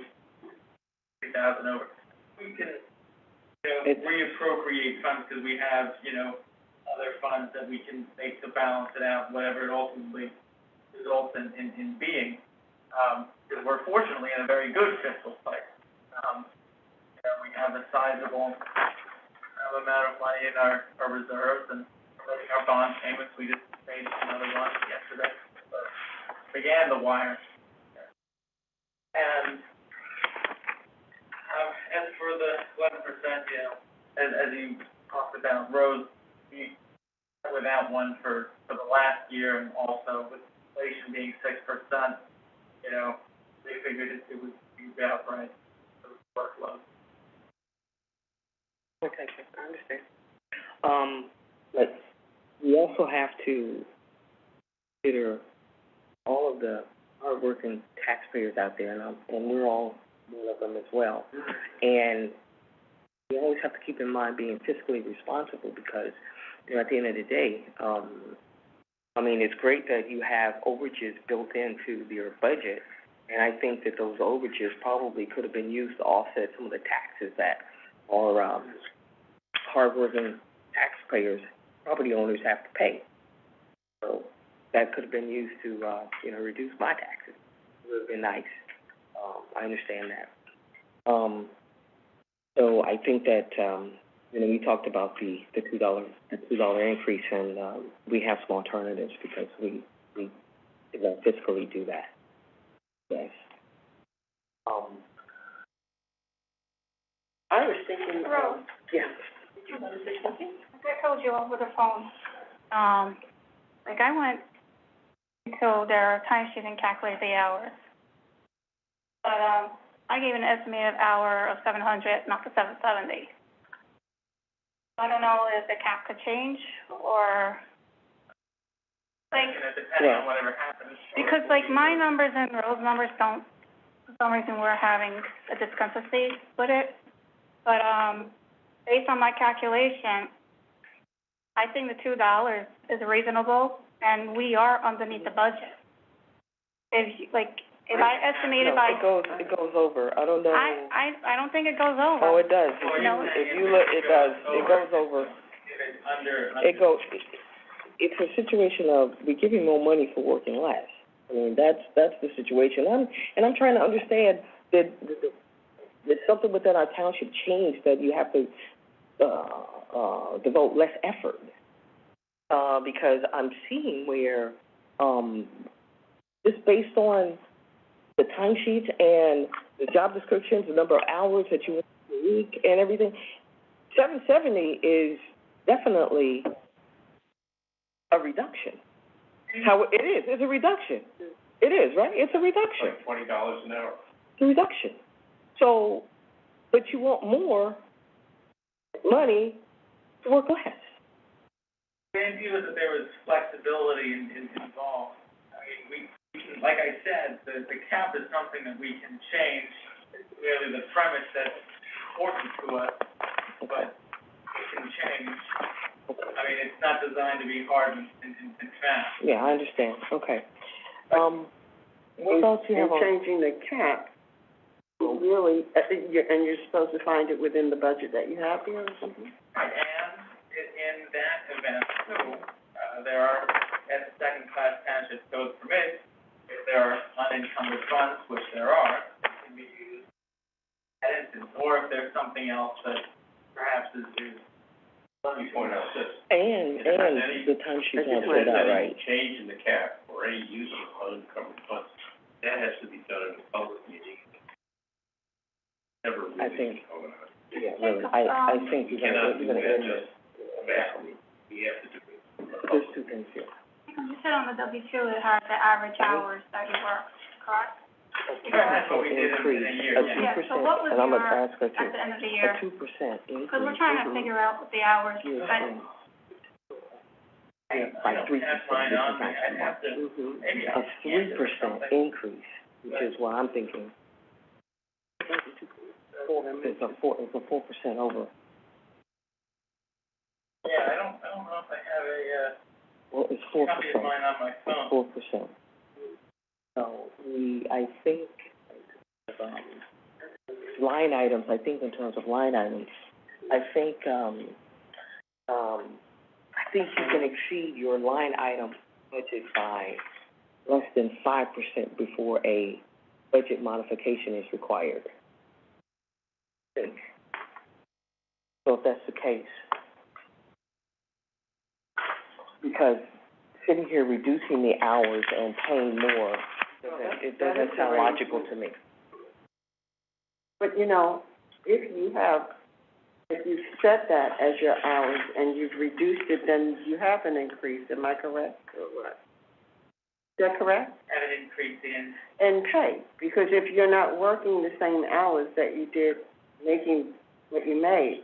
[SPEAKER 8] 3,000 over. We can, reappropriate funds because we have, other funds that we can make to balance it out, whatever it ultimately results in being. Because we're fortunately in a very good fiscal place. We have a sizable amount of money in our reserves and our bond payments. We just paid another one yesterday. Began the wire. And as for the 11%, as you talked about, Rose, we without one for the last year, and also with inflation being 6%, they figured it would be about right for the workload.
[SPEAKER 3] Okay, I understand. But we also have to consider all of the hardworking taxpayers out there, and we're all one of them as well. And we always have to keep in mind being fiscally responsible because, at the end of the day, it's great that you have overages built into your budget, and I think that those overages probably could have been used to offset some of the taxes that our hardworking taxpayers, property owners have to pay. So that could have been used to, reduce my taxes. It would have been nice. I understand that. So I think that, we talked about the $2 increase, and, we have some alternatives because we don't fiscally do that. Yes.
[SPEAKER 2] I was thinking,
[SPEAKER 7] Rose.
[SPEAKER 2] yeah. Did you want to say something?
[SPEAKER 7] Like I told you over the phone, like I went until their timesheet and calculated the hours. But, I gave an estimated hour of 700, not the 770. I don't know if the cap could change or, like,
[SPEAKER 8] depending on whatever happens.
[SPEAKER 7] because like my numbers and Rose's numbers don't, for some reason we're having a discrepancy with it. But, based on my calculation, I think the $2 is reasonable, and we are underneath the budget. If I estimated by...
[SPEAKER 3] It goes over. I don't know.
[SPEAKER 7] I don't think it goes over.
[SPEAKER 3] Oh, it does.
[SPEAKER 7] No.
[SPEAKER 3] If you look, it does. It goes over.
[SPEAKER 8] If it's under.
[SPEAKER 3] It's a situation of, we give you more money for working less. I mean, that's the situation. I'm trying to understand that something within our township changed, that you have to, devote less effort. Because I'm seeing where, just based on the timesheets and the job descriptions, the number of hours that you work a week and everything, 770 is definitely a reduction. How it is, it's a reduction. It is, right? It's a reduction.
[SPEAKER 6] Like $20 an hour.
[SPEAKER 3] It's a reduction. So, but you want more money to work less.
[SPEAKER 8] The view is that there was flexibility involved. I mean, we can, like I said, the cap is something that we can change. It's really the premise that's important to us, but it can change. I mean, it's not designed to be hard and fast.
[SPEAKER 3] Yeah, I understand. Okay. What else you have on?
[SPEAKER 2] Changing the cap, really, and you're supposed to find it within the budget that you have here or something?
[SPEAKER 8] Right, and in that event, too, there are, as the second-class township code permits, if there are unencumbered funds, which there are, that can be used at instance, or if there's something else that perhaps is
[SPEAKER 6] Let me point out this.
[SPEAKER 3] And the timesheets aren't set out right.
[SPEAKER 6] Change in the cap or any use of unencumbered funds, that has to be done in a public meeting. Never really.
[SPEAKER 3] I think,
[SPEAKER 6] organized.
[SPEAKER 3] yeah, really, I think
[SPEAKER 6] You
[SPEAKER 3] you're
[SPEAKER 6] cannot
[SPEAKER 3] gonna
[SPEAKER 6] do that
[SPEAKER 3] end
[SPEAKER 6] just vastly. We have to do it.
[SPEAKER 3] There's two things here.
[SPEAKER 7] You said on the W-2 it had the average hours that you work, correct?
[SPEAKER 8] That's what we did in a year,
[SPEAKER 7] Yeah, so what was
[SPEAKER 3] and I'm gonna
[SPEAKER 7] your,
[SPEAKER 3] ask her
[SPEAKER 7] at
[SPEAKER 3] too.
[SPEAKER 7] the end of the year?
[SPEAKER 3] A 2% increase.
[SPEAKER 7] Because we're trying to figure out what the hours, but
[SPEAKER 3] By 3%,
[SPEAKER 8] have mine on me. I'd have to, maybe I'll
[SPEAKER 3] A
[SPEAKER 8] scan it or
[SPEAKER 3] 3%
[SPEAKER 8] something.
[SPEAKER 3] increase, which is what I'm thinking. It's a 4% over.
[SPEAKER 8] Yeah, I don't know if I have a,
[SPEAKER 3] Well, it's 4%.
[SPEAKER 8] copy of mine on my phone.
[SPEAKER 3] 4%. So I think, line items, in terms of line items, I think you can exceed your line item budget by less than 5% before a budget modification is required. I think. So if that's the case, because sitting here reducing the hours and paying more, it doesn't sound logical to me.
[SPEAKER 2] But, if you set that as your hours and you've reduced it, then you have an increase, am I correct? Is that correct?
[SPEAKER 8] Have an increase in,
[SPEAKER 2] In pay, because if you're not working the same hours that you did making what you made,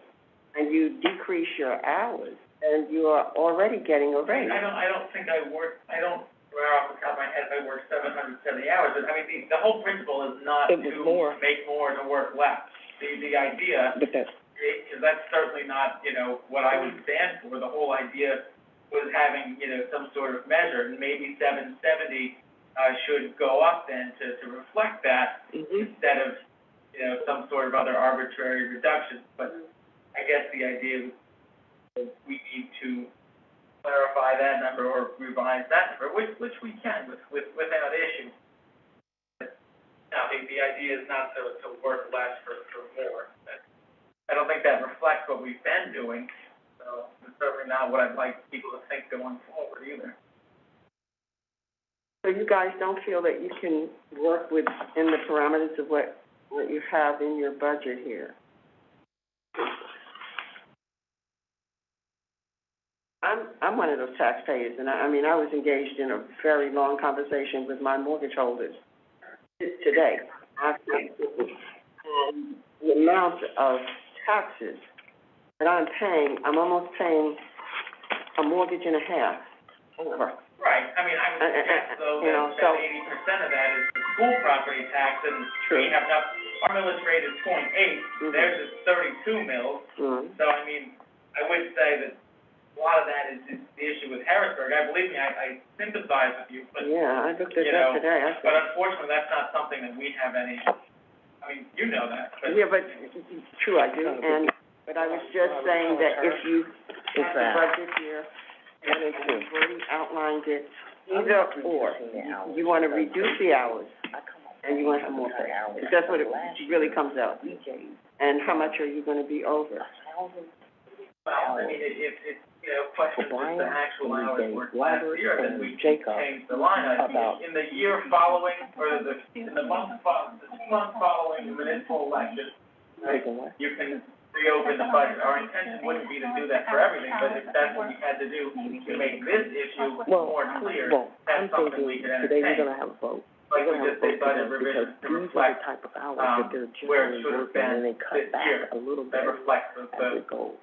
[SPEAKER 2] and you decrease your hours, and you are already getting a raise.
[SPEAKER 8] I don't think I work, right off the top of my head, if I work 770 hours, but I mean, the whole principle is not to make more to work less. The idea,
[SPEAKER 3] But that's,
[SPEAKER 8] because that's certainly not, what I would stand for. The whole idea was having, some sort of measure, and maybe 770, should go up then to reflect that instead of, some sort of other arbitrary reduction. But I guess the idea is we need to clarify that number or revise that number, which we can without issue. Now, the idea is not to work less for don't think that reflects what we've been doing, so it's certainly not what I'd like people to think going forward either.
[SPEAKER 2] So you guys don't feel that you can work within the parameters of what you have in your budget here? I'm one of those taxpayers, and I mean, I was engaged in a very long conversation with my mortgage holders today. And the amount of taxes that I'm paying, I'm almost paying a mortgage and a half over.
[SPEAKER 8] Right, I mean, I would suggest though
[SPEAKER 2] You know, so-
[SPEAKER 8] that 80% of that is the school property tax, and
[SPEAKER 2] True.
[SPEAKER 8] we have enough, our millage rate is 0.8, theirs is 32 mils. So, I mean, I would say that a lot of that is the issue with Harrisburg. Believe me, I sympathize with you, but,
[SPEAKER 2] Yeah, I looked at
[SPEAKER 8] you
[SPEAKER 2] that
[SPEAKER 8] know,
[SPEAKER 2] today.
[SPEAKER 8] but unfortunately, that's not something that we have any, I mean, you know that, but.
[SPEAKER 2] Yeah, but, true, I do, but I was just saying that if you have the budget here, and you've already outlined it, either or, you wanna reduce the hours, and you wanna have more pay. Because that's what it really comes out. And how much are you gonna be over?
[SPEAKER 8] Well, I mean, it's, you know, questions as to actual hours worked last year, then we changed the line item. In the year following, or in the 2 months following the municipal election, right, you can reopen the budget. Our intention wouldn't be to do that for everything, but if that's what you had to do to make this issue more clear, that's something we could entertain.
[SPEAKER 3] Today we're gonna have a vote.
[SPEAKER 8] Like we just say budget revisions to reflect,
[SPEAKER 3] type of hours that they're
[SPEAKER 8] where it should have been
[SPEAKER 3] they cut
[SPEAKER 8] this
[SPEAKER 3] back
[SPEAKER 8] year,
[SPEAKER 3] a little
[SPEAKER 8] that
[SPEAKER 3] bit
[SPEAKER 8] reflects the theoretical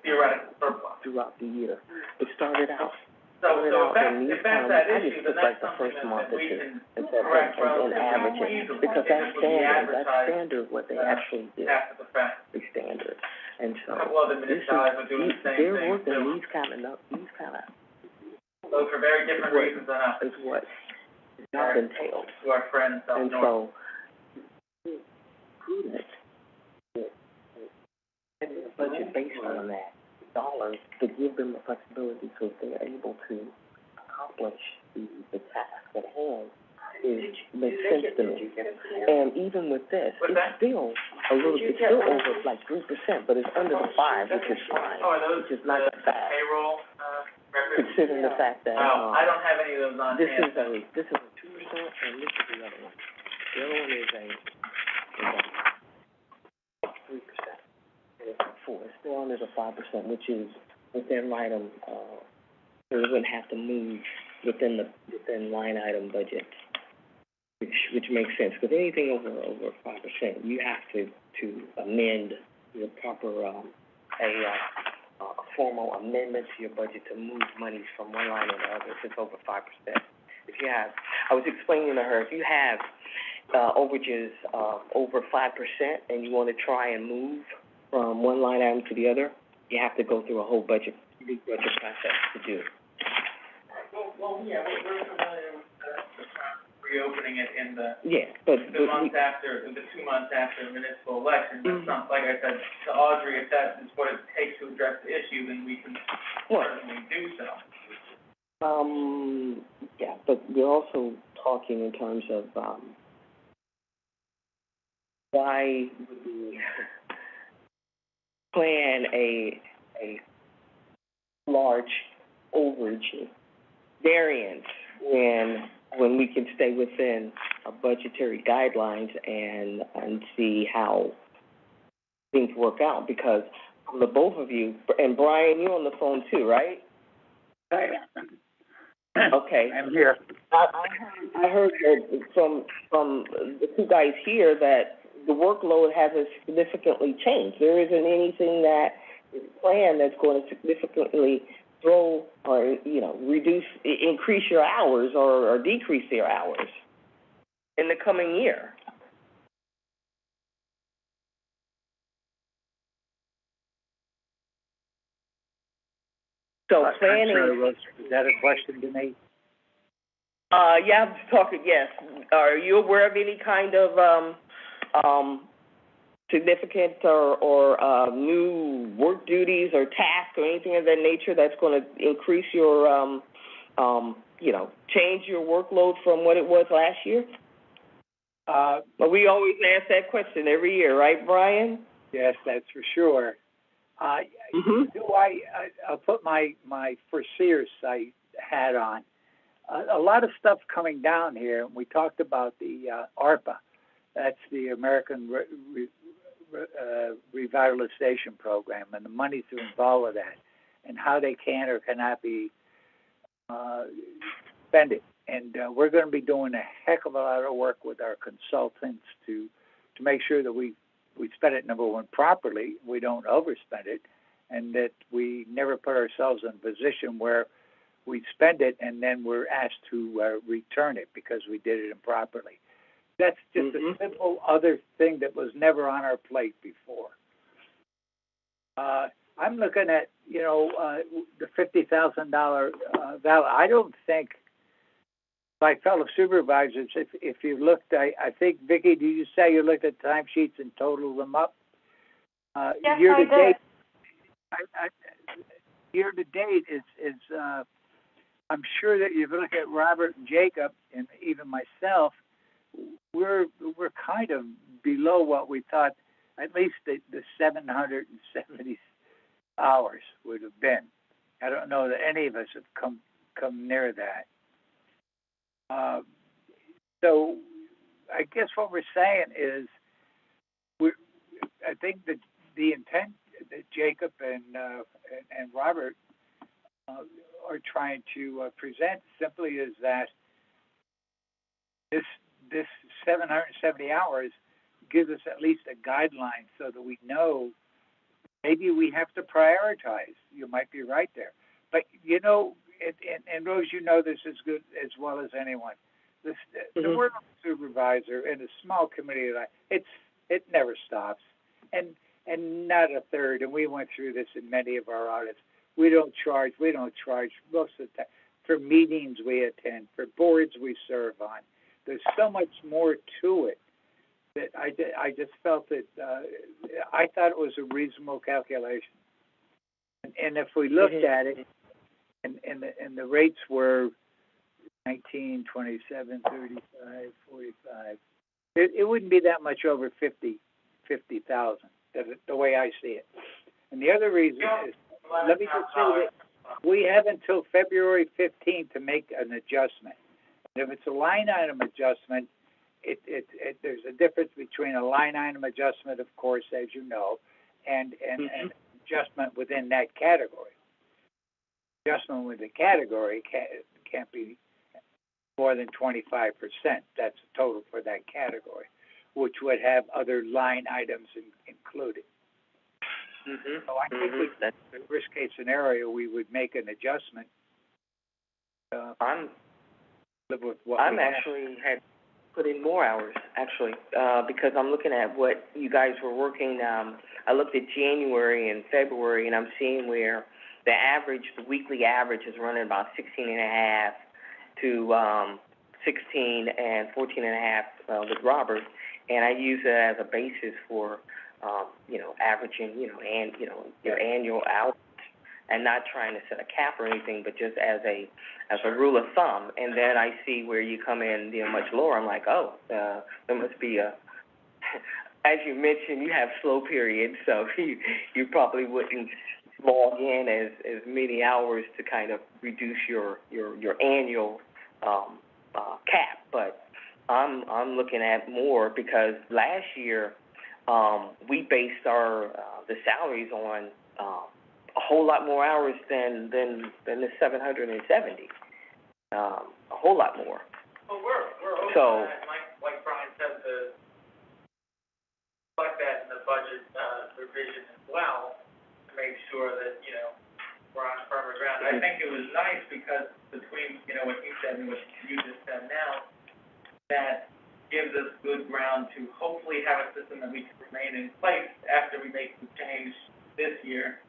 [SPEAKER 8] surplus.
[SPEAKER 3] throughout the year. It started out.
[SPEAKER 8] So if that's that
[SPEAKER 3] I
[SPEAKER 8] issue,
[SPEAKER 3] just
[SPEAKER 8] then
[SPEAKER 3] took like
[SPEAKER 8] that's
[SPEAKER 3] the
[SPEAKER 8] something
[SPEAKER 3] first month
[SPEAKER 8] that
[SPEAKER 3] or
[SPEAKER 8] we
[SPEAKER 3] two
[SPEAKER 8] can
[SPEAKER 3] and
[SPEAKER 8] correct
[SPEAKER 3] average
[SPEAKER 8] relatively
[SPEAKER 3] it,
[SPEAKER 8] easily.
[SPEAKER 3] because
[SPEAKER 8] It just would be
[SPEAKER 3] that's
[SPEAKER 8] advertised,
[SPEAKER 3] standard what they actually do,
[SPEAKER 8] after the fact.
[SPEAKER 3] the standard. And
[SPEAKER 8] A
[SPEAKER 3] so,
[SPEAKER 8] couple other municipalities are doing the same
[SPEAKER 3] they're
[SPEAKER 8] thing,
[SPEAKER 3] working
[SPEAKER 8] too.
[SPEAKER 3] these kind of,
[SPEAKER 8] Those are very different reasons than us,
[SPEAKER 3] is what that entails.
[SPEAKER 8] to our friends up
[SPEAKER 3] And
[SPEAKER 8] north.
[SPEAKER 3] so, prudent, having a budget based on that, dollars, to give them the flexibility so that they're able to accomplish the task at hand makes sense to me. And even with this,
[SPEAKER 8] What's
[SPEAKER 3] it's
[SPEAKER 8] that?
[SPEAKER 3] still a little, it's still over like 3%, but it's under the 5, which is fine,
[SPEAKER 8] Oh, are those
[SPEAKER 3] which is not that bad,
[SPEAKER 8] payroll, records?
[SPEAKER 3] considering the fact that,
[SPEAKER 8] Oh, I don't have any of those on
[SPEAKER 3] this
[SPEAKER 8] hand.
[SPEAKER 3] is a 2%, and this is the other one. The other one is a 3%. And it's 4. It's still under the 5%, which is within line item, so it wouldn't have to move within line item budget, which makes sense, because anything over 5%, you have to amend your proper, a formal amendment to your budget to move monies from one line to the other if it's over 5%. If you have, I was explaining to her, if you have, overages, over 5% and you want to try and move from one line item to the other, you have to go through a whole budget process to do.
[SPEAKER 8] Well, yeah, we're familiar with reopening it in the
[SPEAKER 3] But
[SPEAKER 8] months after, the 2 months after the municipal election. That's not, like I said to Audrey, if that is what it takes to address the issue, then we can certainly do so.
[SPEAKER 3] Yeah, but we're also talking in terms of, why would we plan a large overage variance when we can stay within our budgetary guidelines and see how things work out? Because from the both of you, and Brian, you're on the phone too, right? Okay.
[SPEAKER 1] I'm here.
[SPEAKER 3] I heard that from the two guys here that the workload hasn't significantly changed. There isn't anything that is planned that's going to significantly throw or, increase your hours or decrease your hours in the coming year. So planning.
[SPEAKER 1] I'm sorry, Rose, is that a question to me?
[SPEAKER 3] Yeah, I'm talking, yes. Are you aware of any kind of, significant or new work duties or tasks or anything of that nature that's going to increase your, change your workload from what it was last year? But we always ask that question every year, right, Brian?
[SPEAKER 1] Yes, that's for sure. I'll put my foreseer sight hat on. A lot of stuff coming down here. We talked about the ARPA. That's the American Revitalization Program, and the money to involve with that, and how they can or cannot be spend it. And we're going to be doing a heck of a lot of work with our consultants to make sure that we spend it, number one, properly, we don't overspend it, and that we never put ourselves in a position where we spend it and then we're asked to return it because we did it improperly. That's just a simple other thing that was never on our plate before. I'm looking at, the $50,000 value. I don't think, my fellow supervisors, if you looked, I think, Vicki, did you say you looked at timesheets and totaled them up?
[SPEAKER 7] Yes,
[SPEAKER 1] year
[SPEAKER 7] I
[SPEAKER 1] to
[SPEAKER 7] did.
[SPEAKER 1] date, year to date is I'm sure that if you look at Robert and Jacob and even myself, we're kind of below what we thought at least the 770 hours would have been. I don't know that any of us have come near that. So I guess what we're saying is I think that the intent that Jacob and Robert are trying to present simply is that this 770 hours gives us at least a guideline so that we know maybe we have to prioritize. You might be right there. But, and Rose, you know this as good as well as anyone. The work of a supervisor in a small committee, it never stops. And not a third, and we went through this in many of our audits. We don't charge most of the time for meetings we attend, for boards we serve on. There's so much more to it that I just felt that I thought it was a reasonable calculation. And if we looked at it, and the rates were 19, 27, 35, 45, it wouldn't be that much over 50,000. The way I see it. And the other reason is, let me just say that we have until February 15th to make an adjustment. And if it's a line item adjustment, there's a difference between a line item adjustment, of course, as you know, and an adjustment within that category. Adjustment within the category can't be more than 25%. That's the total for that category, which would have other line items included. So I think that's the worst case scenario. We would make an adjustment.
[SPEAKER 3] I'm actually had put in more hours because I'm looking at what you guys were working. I looked at January and February, and I'm seeing where the weekly average is running about 16.5 to 16 and 14.5 with Robert. And I use it as a basis for, averaging, your annual hours, and not trying to set a cap or anything, but just as a rule of thumb. And then I see where you come in, much lower. I'm like, there must be as you mentioned, you have slow periods, so you probably wouldn't log in as many hours to kind of reduce your annual cap. But I'm looking at more because last year we based the salaries on a whole lot more hours than the 770. A whole lot more.
[SPEAKER 8] Well, we're open
[SPEAKER 3] so,
[SPEAKER 8] to that, like Brian said, to reflect that in the budget revision as well, to make sure that, we're on firmer ground. I think it was nice because between, what he said and what you just said now, that gives us good ground to hopefully have a system that we can remain in place after we make the change this year,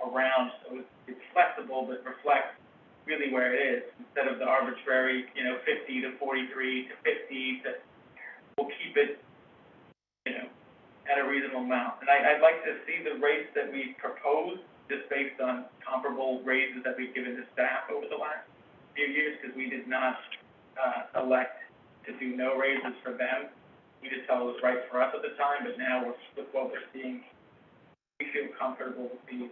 [SPEAKER 8] around, so it's flexible but reflects really where it is, instead of the arbitrary, 50 to 43 to 50, we'll keep it, at a reasonable amount. And I'd like to see the rates that we propose, just based on comparable raises that we've given to staff over the last few years, because we did not elect to do no raises for them. We just felt it was right for us at the time, but now with what we're seeing we feel comfortable with these.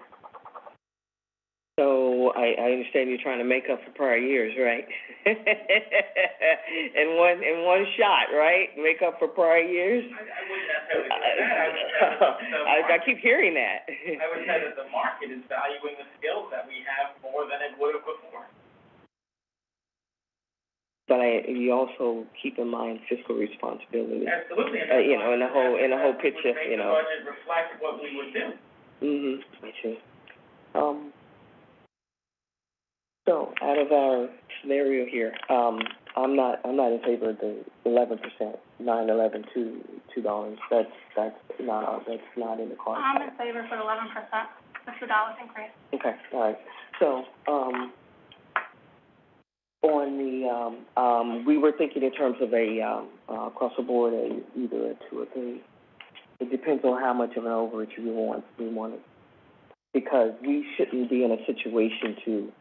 [SPEAKER 3] So I understand you're trying to make up for prior years, right? in one shot, right? Make up for prior years?
[SPEAKER 8] I wouldn't necessarily say that.
[SPEAKER 3] I keep hearing that.
[SPEAKER 8] I would say that the market is valuing the skills that we have more than it would have before.
[SPEAKER 3] But you also keep in mind fiscal responsibility.
[SPEAKER 8] Absolutely.
[SPEAKER 3] In the whole picture,
[SPEAKER 8] Make the budget reflect what we would do.
[SPEAKER 3] I see. So out of our scenario here, I'm not in favor of the 11%, $9.11 to $2. That's not in the cards.
[SPEAKER 7] I'm in favor for 11%, the $2 increase.
[SPEAKER 3] Okay, all right. So, on the, we were thinking in terms of across the board, either a 2 or 3. It depends on how much of an overage we want it. Because we shouldn't be in a situation to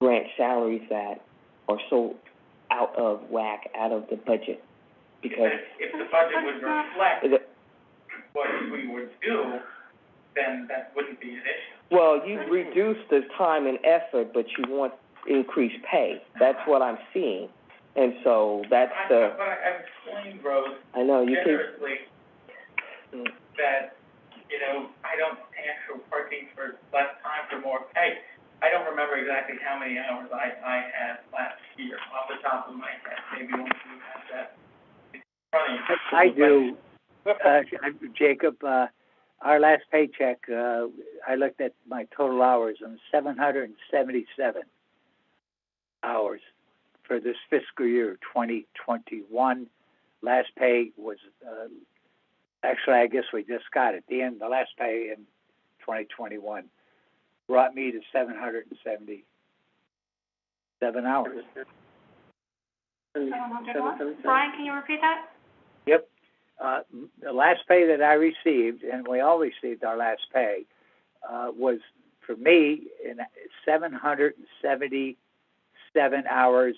[SPEAKER 3] grant salaries that are so out of whack, out of the budget. Because
[SPEAKER 8] if the budget would reflect what we would do, then that wouldn't be an issue.
[SPEAKER 3] Well, you reduce the time and effort, but you want increased pay. That's what I'm seeing. And so that's the...
[SPEAKER 8] But I've explained, Rose,
[SPEAKER 3] I know, you
[SPEAKER 8] generously, that, I don't ask for parking for less time for more pay. I don't remember exactly how many hours I had last year off the top of my head. Maybe one of you has that in front of you.
[SPEAKER 1] I do. Jacob, our last paycheck, I looked at my total hours, and 777 hours for this fiscal year, 2021. Last pay was, actually, I guess we just got it. The last pay in 2021 brought me to 777 hours.
[SPEAKER 7] 700. Brian, can you repeat that?
[SPEAKER 1] Yep. The last pay that I received, and we all received our last pay, was for me in 777 hours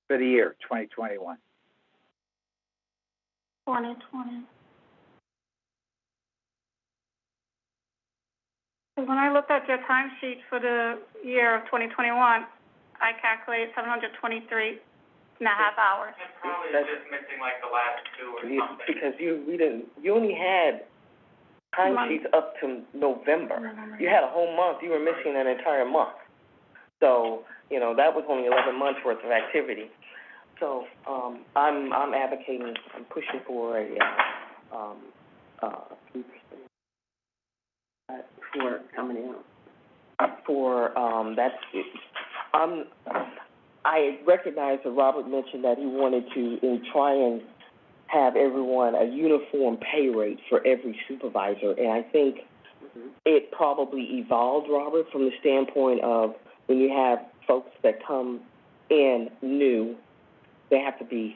[SPEAKER 1] for the year 2021.
[SPEAKER 7] 2020. When I looked at your timesheet for the year of 2021, I calculated 723 and a half hours.
[SPEAKER 8] It probably is just missing like the last 2 or something.
[SPEAKER 3] Because you only had timesheets up to November. You had a whole month. You were missing an entire month. So, that was only 11 months worth of activity. So, I'm advocating, I'm pushing for
[SPEAKER 2] For how many hours?
[SPEAKER 3] I recognize that Robert mentioned that he wanted to try and have everyone a uniform pay rate for every supervisor, and I think it probably evolved, Robert, from the standpoint of when you have folks that come in new, they have to be,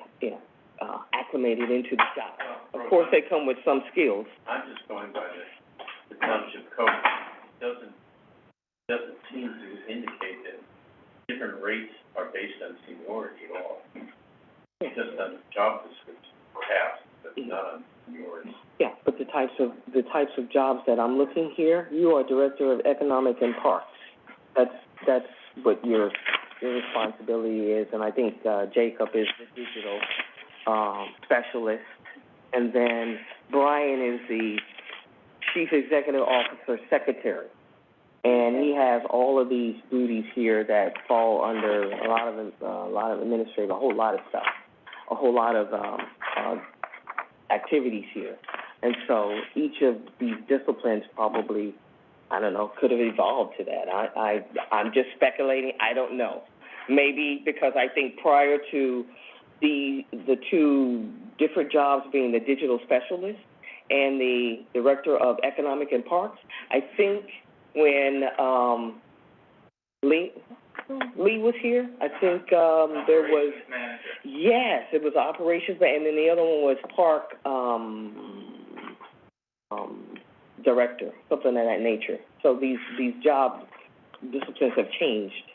[SPEAKER 3] acclimated into the job. Of course, they come with some skills.
[SPEAKER 6] I'm just going by the township code. It doesn't seem to indicate that different rates are based on seniority at all. It's just on job description, perhaps, but not on seniority.
[SPEAKER 3] Yeah, but the types of jobs that I'm looking here, you are Director of Economic and Parks. That's what your responsibility is, and I think Jacob is the digital specialist, and then Brian is the Chief Executive Officer Secretary, and he has all of these duties here that fall under a lot of administrative, a whole lot of stuff, a whole lot of activities here, and so each of these disciplines probably, I don't know, could have evolved to that. I'm just speculating. I don't know. Maybe because I think prior to the 2 different jobs being the digital specialist and the Director of Economic and Parks, I think when Lee was here, I think there was, yes, it was operations, and then the other one was park director, something of that nature. So these job disciplines have changed,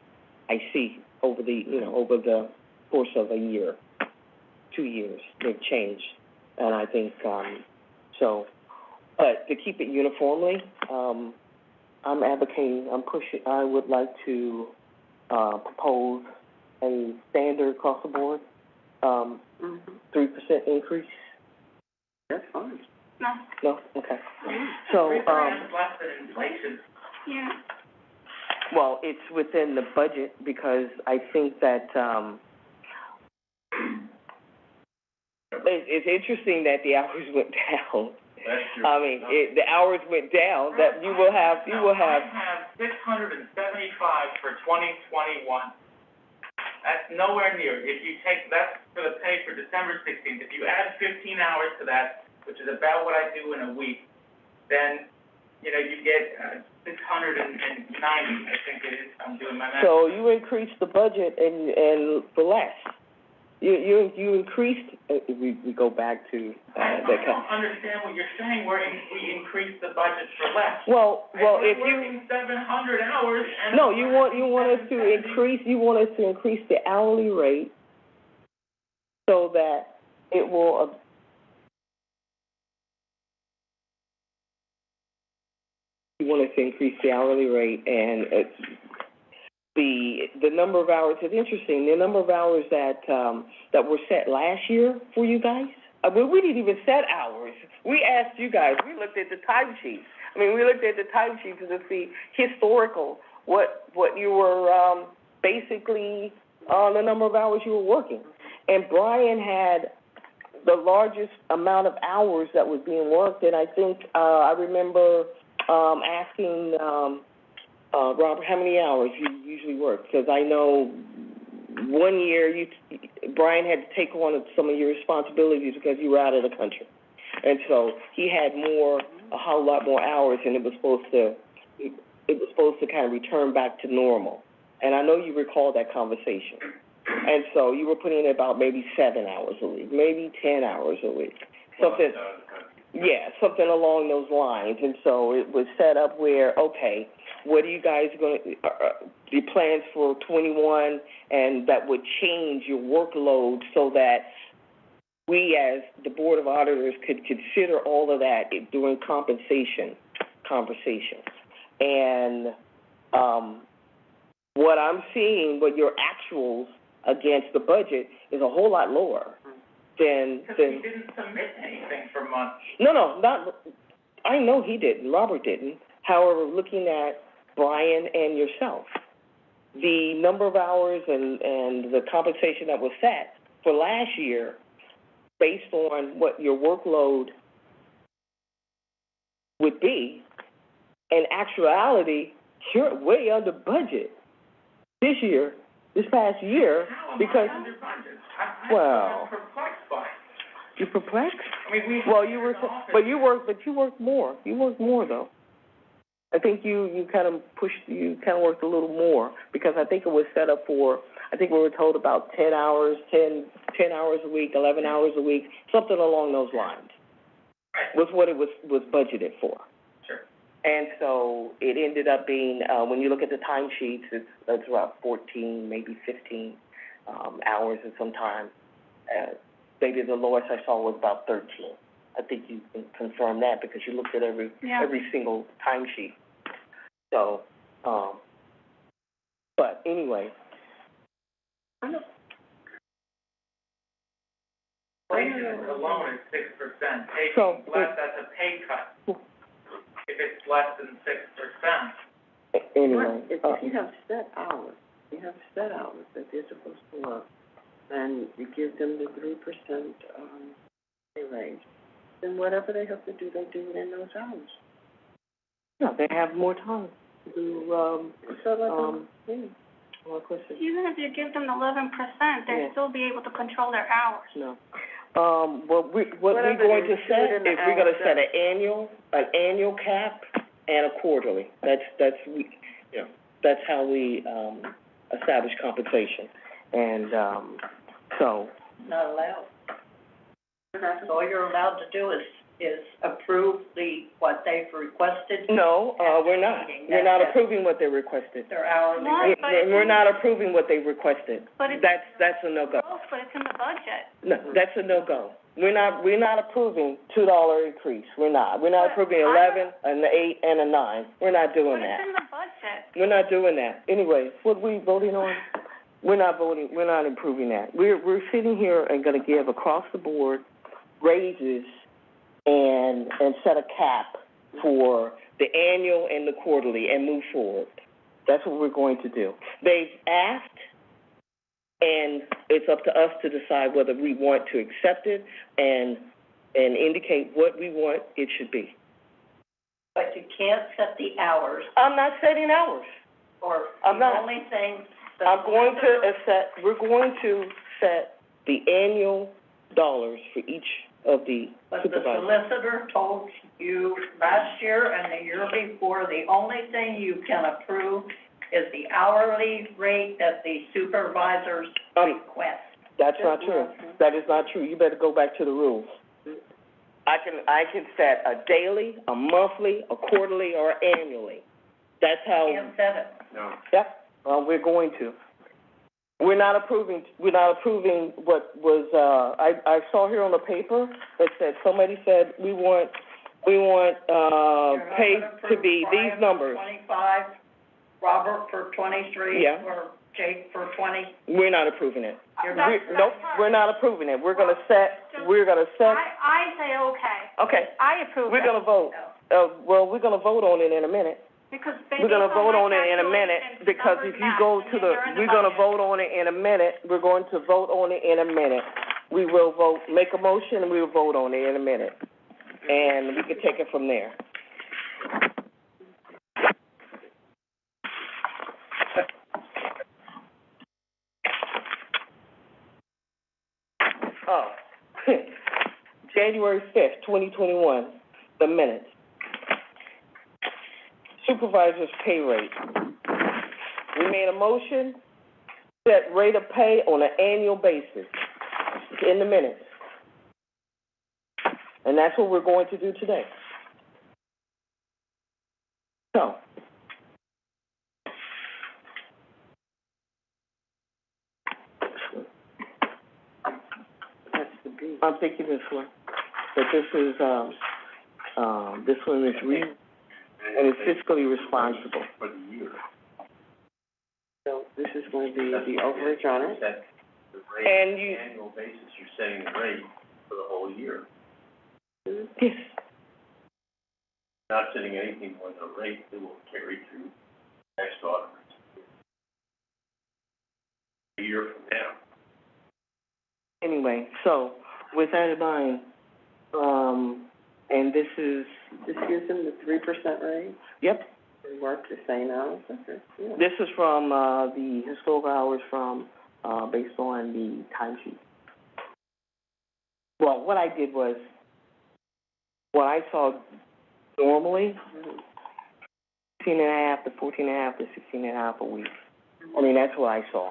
[SPEAKER 3] I see, over the course of a year. 2 years, they've changed. And I think, so, but to keep it uniformly, I'm advocating, I would like to, propose a standard across the board, 3% increase.
[SPEAKER 2] That's fine.
[SPEAKER 7] No,
[SPEAKER 3] No? Okay. So,
[SPEAKER 8] 3% is less than inflation.
[SPEAKER 7] yeah.
[SPEAKER 3] well, it's within the budget because I think that, it's interesting that the hours went down.
[SPEAKER 6] Last year.
[SPEAKER 3] I mean, the hours went down, that you will have.
[SPEAKER 8] I have 675 for 2021. That's nowhere near. If you take, that's for the pay for December 16th. If you add 15 hours to that, which is about what I do in a week, then, you get 690, I think it is. I'm doing my math.
[SPEAKER 3] So you increased the budget and for less. You increased, we go back to,
[SPEAKER 8] I don't understand what you're saying, we increased the budget for less.
[SPEAKER 3] Well, if
[SPEAKER 8] I'm working 700 hours and.
[SPEAKER 3] no, you want us to increase the hourly rate so that it will, you want us to increase the hourly rate and, the number of hours is interesting. The number of hours that were set last year for you guys. We didn't even set hours. We asked you guys. We looked at the timesheets. We looked at the timesheets to see historical what you were basically the number of hours you were working. And Brian had the largest amount of hours that was being worked. And I think I remember asking. Robert, how many hours you usually work? Because I know one year Brian had to take on some of your responsibilities because you were out of the country, and so he had a whole lot more hours, and it was supposed to kind of return back to normal. And I know you recall that conversation. And so you were putting in about maybe 7 hours a week, maybe 10 hours a week, something. Yeah, something along those lines. And so it was set up where, okay, what are you guys going to, the plans for 21, and that would change your workload so that we as the Board of Auditors could consider all of that during compensation conversations. And what I'm seeing, what your actuals against the budget is a whole lot lower than.
[SPEAKER 8] Because we didn't submit anything for months.
[SPEAKER 3] No, I know he didn't, Robert didn't. However, looking at Brian and yourself, the number of hours and the compensation that was set for last year, based on what your workload would be, in actuality, you're way under budget this past year, because.
[SPEAKER 8] How am I under budget?
[SPEAKER 3] Well.
[SPEAKER 8] I'm perplexed by it.
[SPEAKER 3] You perplexed?
[SPEAKER 8] Well,
[SPEAKER 3] you worked more. You worked more though. I think you kind of worked a little more, because I think it was set up for, I think we were told about 10 hours a week, 11 hours a week, something along those lines. Was what it was budgeted for.
[SPEAKER 8] Sure.
[SPEAKER 3] And so it ended up being, when you look at the timesheets, it's about 14, maybe 15 hours at some time. Maybe the lowest I saw was about 13. I think you can confirm that because you looked at every single timesheet. So, but anyway.
[SPEAKER 8] Inflation alone is 6%.
[SPEAKER 3] So,
[SPEAKER 8] Taking less, that's a pay cut. If it's less than 6%.
[SPEAKER 3] Anyway.
[SPEAKER 2] If you have set hours that they're supposed to work, and you give them the 3% pay raise, then whatever they have to do, they do it in those hours.
[SPEAKER 3] No, they have more time to more questions.
[SPEAKER 7] Even if you give them 11%, they'll still be able to control their hours.
[SPEAKER 3] No. What we're going to set is we're going to set an annual cap and a quarterly. That's how we establish compensation. And so.
[SPEAKER 5] Not allowed. All you're allowed to do is is approve what they've requested,
[SPEAKER 3] No, we're not.
[SPEAKER 5] meeting.
[SPEAKER 3] We're not
[SPEAKER 5] That's it.
[SPEAKER 3] approving what they requested.
[SPEAKER 5] their hourly
[SPEAKER 7] No,
[SPEAKER 5] rate.
[SPEAKER 7] but it's
[SPEAKER 3] We're
[SPEAKER 7] in
[SPEAKER 3] not approving what they requested.
[SPEAKER 7] But it's
[SPEAKER 3] That's a no-go.
[SPEAKER 7] close, but it's in the budget.
[SPEAKER 3] No, that's a no-go. We're not approving $2 increase. We're not
[SPEAKER 7] But
[SPEAKER 3] approving
[SPEAKER 7] I-
[SPEAKER 3] 11, an 8, and a 9. We're not doing
[SPEAKER 7] But
[SPEAKER 3] that.
[SPEAKER 7] it's in the budget.
[SPEAKER 3] We're not doing that. Anyway, what we voting on? We're not improving that. We're sitting here and gonna give across the board raises and set a cap for the annual and the quarterly and move forward. That's what we're going to do. They've asked, and it's up to us to decide whether we want to accept it and indicate what we want it should be.
[SPEAKER 5] But you can't set the hours,
[SPEAKER 3] I'm not setting hours.
[SPEAKER 5] or
[SPEAKER 3] I'm
[SPEAKER 5] the
[SPEAKER 3] not.
[SPEAKER 5] only thing. the
[SPEAKER 3] We're going
[SPEAKER 5] solicitor-
[SPEAKER 3] to set the annual dollars for each of the
[SPEAKER 5] But the
[SPEAKER 3] supervisors.
[SPEAKER 5] solicitor told you last year and the year before, the only thing you can approve is the hourly rate that the supervisors request.
[SPEAKER 3] That's not true. That is not true. You better go back to the rules. I can set a daily, a monthly, a quarterly, or annually. That's how.
[SPEAKER 5] Can't set it.
[SPEAKER 6] No.
[SPEAKER 3] Yep, we're going to. We're not approving what was, I saw here on the paper that said, somebody said, we want,
[SPEAKER 5] You're not
[SPEAKER 3] pay
[SPEAKER 5] gonna
[SPEAKER 3] to
[SPEAKER 5] approve
[SPEAKER 3] be
[SPEAKER 5] Brian
[SPEAKER 3] these numbers.
[SPEAKER 5] for 25, Robert for 23,
[SPEAKER 3] Yeah.
[SPEAKER 5] or Jake for 20.
[SPEAKER 3] We're not approving it.
[SPEAKER 5] You're not.
[SPEAKER 3] Nope, we're not approving it. We're gonna set,
[SPEAKER 7] I say okay.
[SPEAKER 3] okay,
[SPEAKER 7] I approve
[SPEAKER 3] we're
[SPEAKER 7] it.
[SPEAKER 3] gonna vote. Well, we're gonna vote on it in a minute.
[SPEAKER 7] Because
[SPEAKER 3] We're gonna vote on it in a minute,
[SPEAKER 7] calculations,
[SPEAKER 3] because
[SPEAKER 7] numbers
[SPEAKER 3] if you
[SPEAKER 7] match,
[SPEAKER 3] go
[SPEAKER 7] and
[SPEAKER 3] to
[SPEAKER 7] then you're in the
[SPEAKER 3] we're gonna
[SPEAKER 7] budget.
[SPEAKER 3] vote on it in a minute. We're going to vote on it in a minute. We will vote, make a motion, and we will vote on it in a minute. And we can take it from there. Oh, January 5th, 2021, the minutes. Supervisor's pay rate. We made a motion, set rate of pay on an annual basis in the minutes. And that's what we're going to do today. So. I'm thinking this one, but this is, this one is and it's fiscally responsible.
[SPEAKER 6] For the year.
[SPEAKER 2] So this is going to be the overage on it.
[SPEAKER 6] Set the rate
[SPEAKER 3] And
[SPEAKER 6] on
[SPEAKER 3] you-
[SPEAKER 6] an annual basis, you're setting the rate for the whole year.
[SPEAKER 3] Yes.
[SPEAKER 6] Not setting anything on the rate that will carry through next audit. A year from now.
[SPEAKER 3] Anyway, so with that in mind, and this
[SPEAKER 2] gives them the 3% rate.
[SPEAKER 3] yep,
[SPEAKER 2] They work the same hours. Okay, yeah.
[SPEAKER 3] this is from, the historical hours from, based on the timesheet. Well, what I did was, what I saw normally, 16.5 to 14.5 to 16.5 a week. I mean, that's what I saw.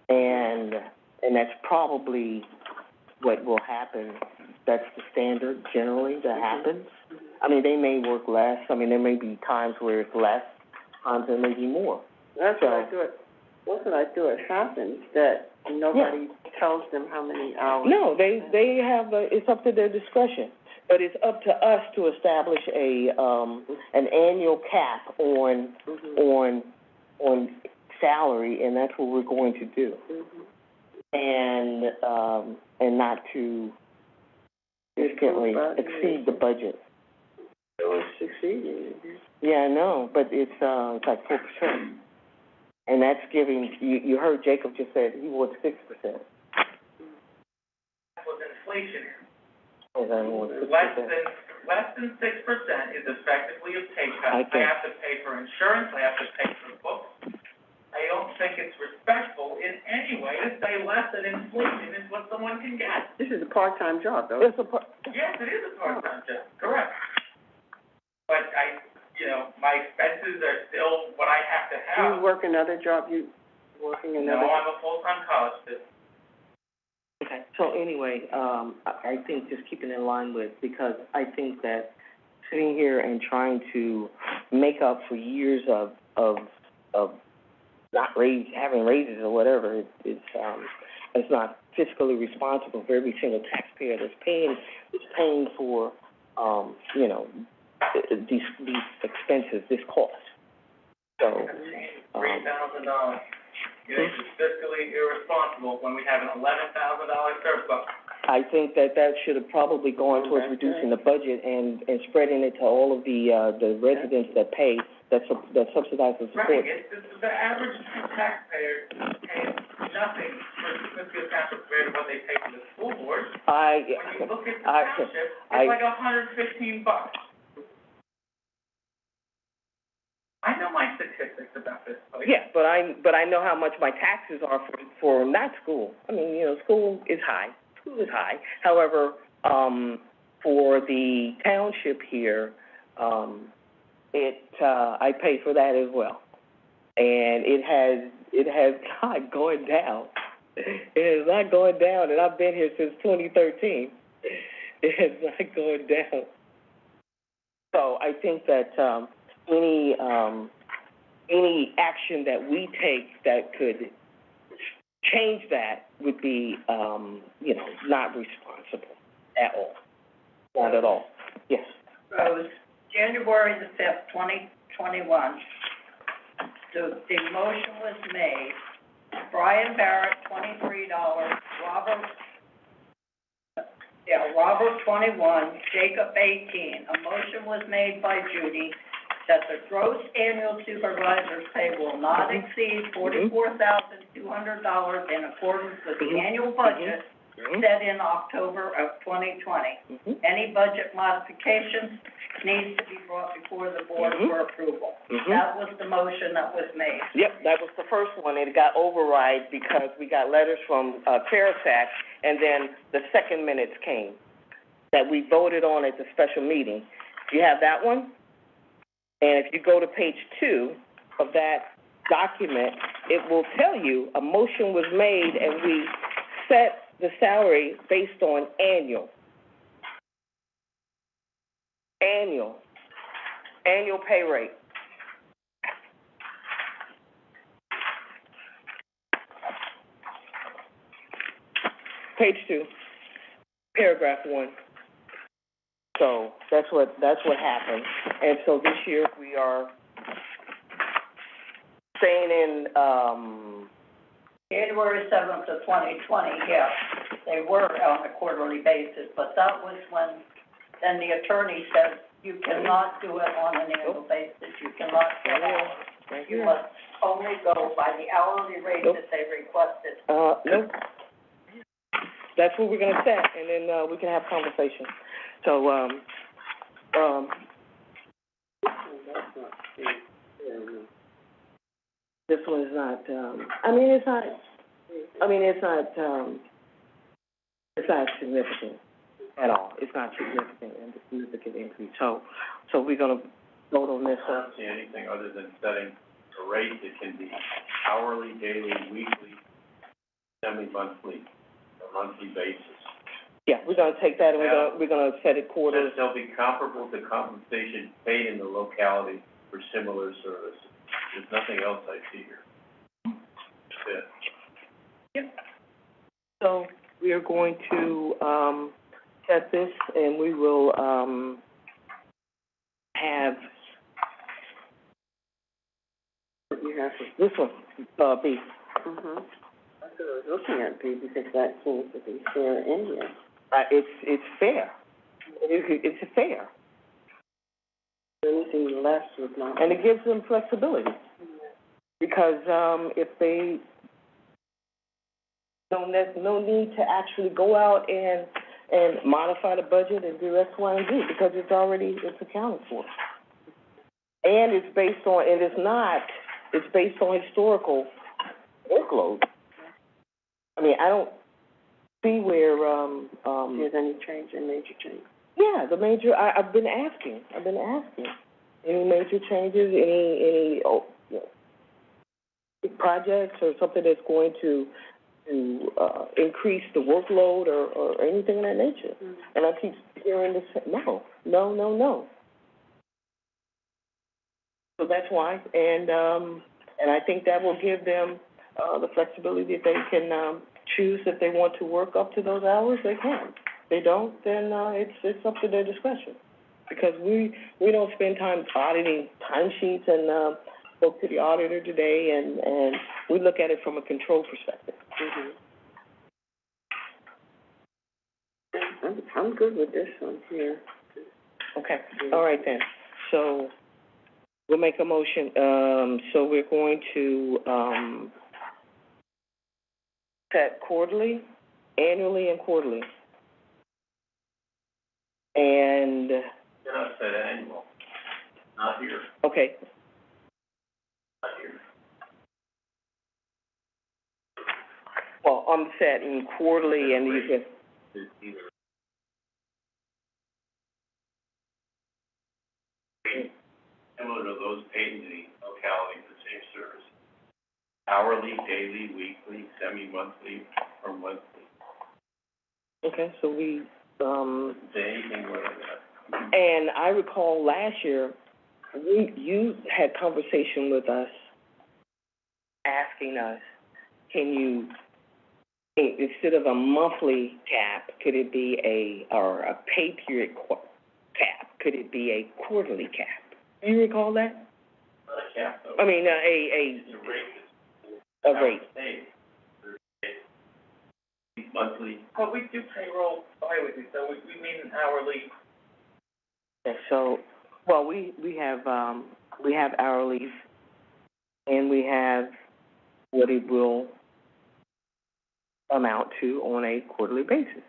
[SPEAKER 3] And that's probably what will happen. That's the standard generally that happens. I mean, they may work less. I mean, there may be times where it's less, times there may be more.
[SPEAKER 2] That's what I thought. That's what I thought happens, that nobody tells them how many hours.
[SPEAKER 3] No, they have, it's up to their discretion. But it's up to us to establish an annual cap on salary, and that's what we're going to do. And not to significantly exceed the budget.
[SPEAKER 2] It was succeeding.
[SPEAKER 3] Yeah, I know, but it's like 4%. And that's giving, you heard Jacob just said he wants 6%.
[SPEAKER 8] That was inflationary.
[SPEAKER 3] And I want 6%.
[SPEAKER 8] Less than 6% is effectively a pay cut. I have to pay for insurance, I have to pay for books. I don't think it's respectful in any way to say less than inflation is what someone can get.
[SPEAKER 2] This is a part-time job, though.
[SPEAKER 8] Yes, it is a part-time job, correct. But my expenses are still what I have to have.
[SPEAKER 2] You work another job,
[SPEAKER 8] No, I'm a full-time college student.
[SPEAKER 3] Okay. So anyway, I think just keeping in line with, because I think that sitting here and trying to make up for years of not having raises or whatever, it's not fiscally responsible for every single taxpayer that's paying for, you know, these expenses, this cost. So,
[SPEAKER 8] $3,000. You think it's fiscally irresponsible when we have an $11,000 surplus?
[SPEAKER 3] I think that should have probably gone towards reducing the budget and spreading it to all of the residents that pay, that subsidize the support.
[SPEAKER 8] Right, the average taxpayer pays nothing for Smithfield Township compared to what they pay for the school board. When you look at the township, it's like $115. I know my statistics about this place.
[SPEAKER 3] Yeah, but I know how much my taxes are for not school. I mean, you know, school is high. However, for the township here, I pay for that as well. And it has not gone down. It has not gone down, and I've been here since 2013. It has not gone down. So I think that any action that we take that could change that would be, you know, not responsible at all. Not at all. Yes.
[SPEAKER 5] Rose, January the 5th, 2021, the motion was made. Brian Barrett, $23, Robert 21, Jacob 18. A motion was made by Judy that the gross annual supervisor's pay will not exceed $44,200 in accordance with the annual budget set in October of 2020. Any budget modifications needs to be brought before the board for approval. That was the motion that was made.
[SPEAKER 3] Yep, that was the first one, and it got override because we got letters from CARES, and then the second minutes came that we voted on at the special meeting. Do you have that one? And if you go to page 2 of that document, it will tell you a motion was made and we set the salary based on annual pay rate. Page 2, paragraph 1. So that's what happened. And so this year we are staying in
[SPEAKER 5] January 7th of 2020, yeah, they were on a quarterly basis, but that was when, then the attorney said, you cannot do it on an annual basis, you cannot get hours. You must only go by the hourly rate that they requested.
[SPEAKER 3] Nope. That's what we're gonna set, and then, we can have conversation. So, this one is not, it's not significant at all. It's not significant increase. So we're gonna vote on this
[SPEAKER 6] I don't see anything other than setting a rate that can be hourly, daily, weekly, semi-monthly, or monthly basis.
[SPEAKER 3] Yeah, we're gonna take that and we're gonna set it quarterly.
[SPEAKER 6] They'll be comparable to compensation paid in the locality for similar services. There's nothing else I see here. That's it.
[SPEAKER 3] Yep. So we are going to, set this and we will, have this one, B.
[SPEAKER 2] That's what I was looking at, B, because that seems to be fair in here.
[SPEAKER 3] It's fair. It's fair.
[SPEAKER 2] Anything less would not.
[SPEAKER 3] And it gives them flexibility. Because, if they, there's no need to actually go out and modify the budget and do X, Y, and Z, because it's accounted for. And it's based on historical workload. I mean, I don't see where,
[SPEAKER 2] there's any major change.
[SPEAKER 3] Yeah, I've been asking. Any major changes, any projects or something that's going to increase the workload or anything of that nature. And I keep hearing this, no. So that's why, and I think that will give them, the flexibility that they can, choose if they want to work up to those hours, they can. If they don't, then, it's up to their discretion. Because we don't spend time auditing timesheets and, spoke to the auditor today and we look at it from a control perspective.
[SPEAKER 2] I'm good with this one here.
[SPEAKER 3] Okay, all right then. So we'll make a motion. So we're going to, set quarterly, annually and quarterly. And,
[SPEAKER 6] You're not set annual, not here,
[SPEAKER 3] okay,
[SPEAKER 6] not here.
[SPEAKER 3] well, I'm setting quarterly and you can,
[SPEAKER 6] It's either. Similar to those paid in the locality for the same service. Hourly, daily, weekly, semi-monthly, or monthly.
[SPEAKER 3] okay, so we,
[SPEAKER 6] Say anything more like that.
[SPEAKER 3] and I recall last year, you had conversation with us, asking us, can you, instead of a monthly cap, could it be a pay period cap? Could it be a quarterly cap? You recall that?
[SPEAKER 6] Not a cap, though.
[SPEAKER 3] I mean,
[SPEAKER 6] It's a rate.
[SPEAKER 3] a rate.
[SPEAKER 6] Paid. Monthly.
[SPEAKER 8] Well, we do payroll bi-weekly, so we mean hourly.
[SPEAKER 3] Okay, so, well, we have hourly, and we have what it will amount to on a quarterly basis.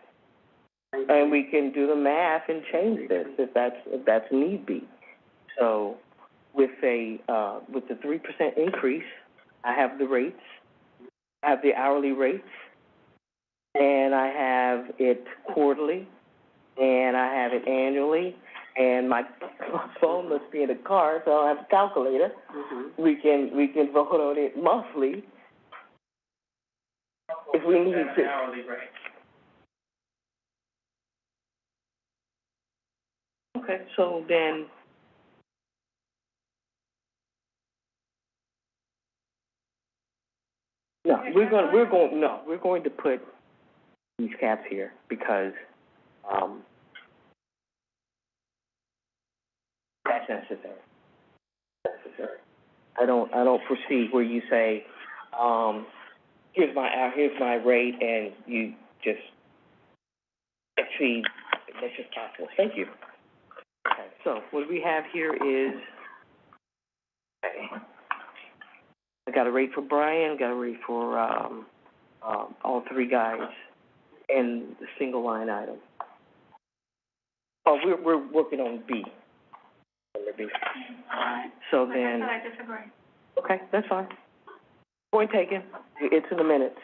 [SPEAKER 3] And we can do the math and change this if that's need be. So with the 3% increase, I have the rates, I have the hourly rates, and I have it quarterly, and I have it annually, and my phone must be in the car, so I have a calculator. We can vote on it monthly if we need to.
[SPEAKER 8] Hourly rate.
[SPEAKER 3] Okay, so then, we're going to put these caps here because, that's necessary. I don't foresee where you say, here's my rate and you just exceed, that's just possible. Thank you. Okay, so what we have here is, okay, I got a rate for Brian, got a rate for, all three guys, and the single line item. Oh, we're working on B. So then.
[SPEAKER 7] Like I said, I disagree.
[SPEAKER 3] Okay, that's fine. Point taken. It's in the minutes.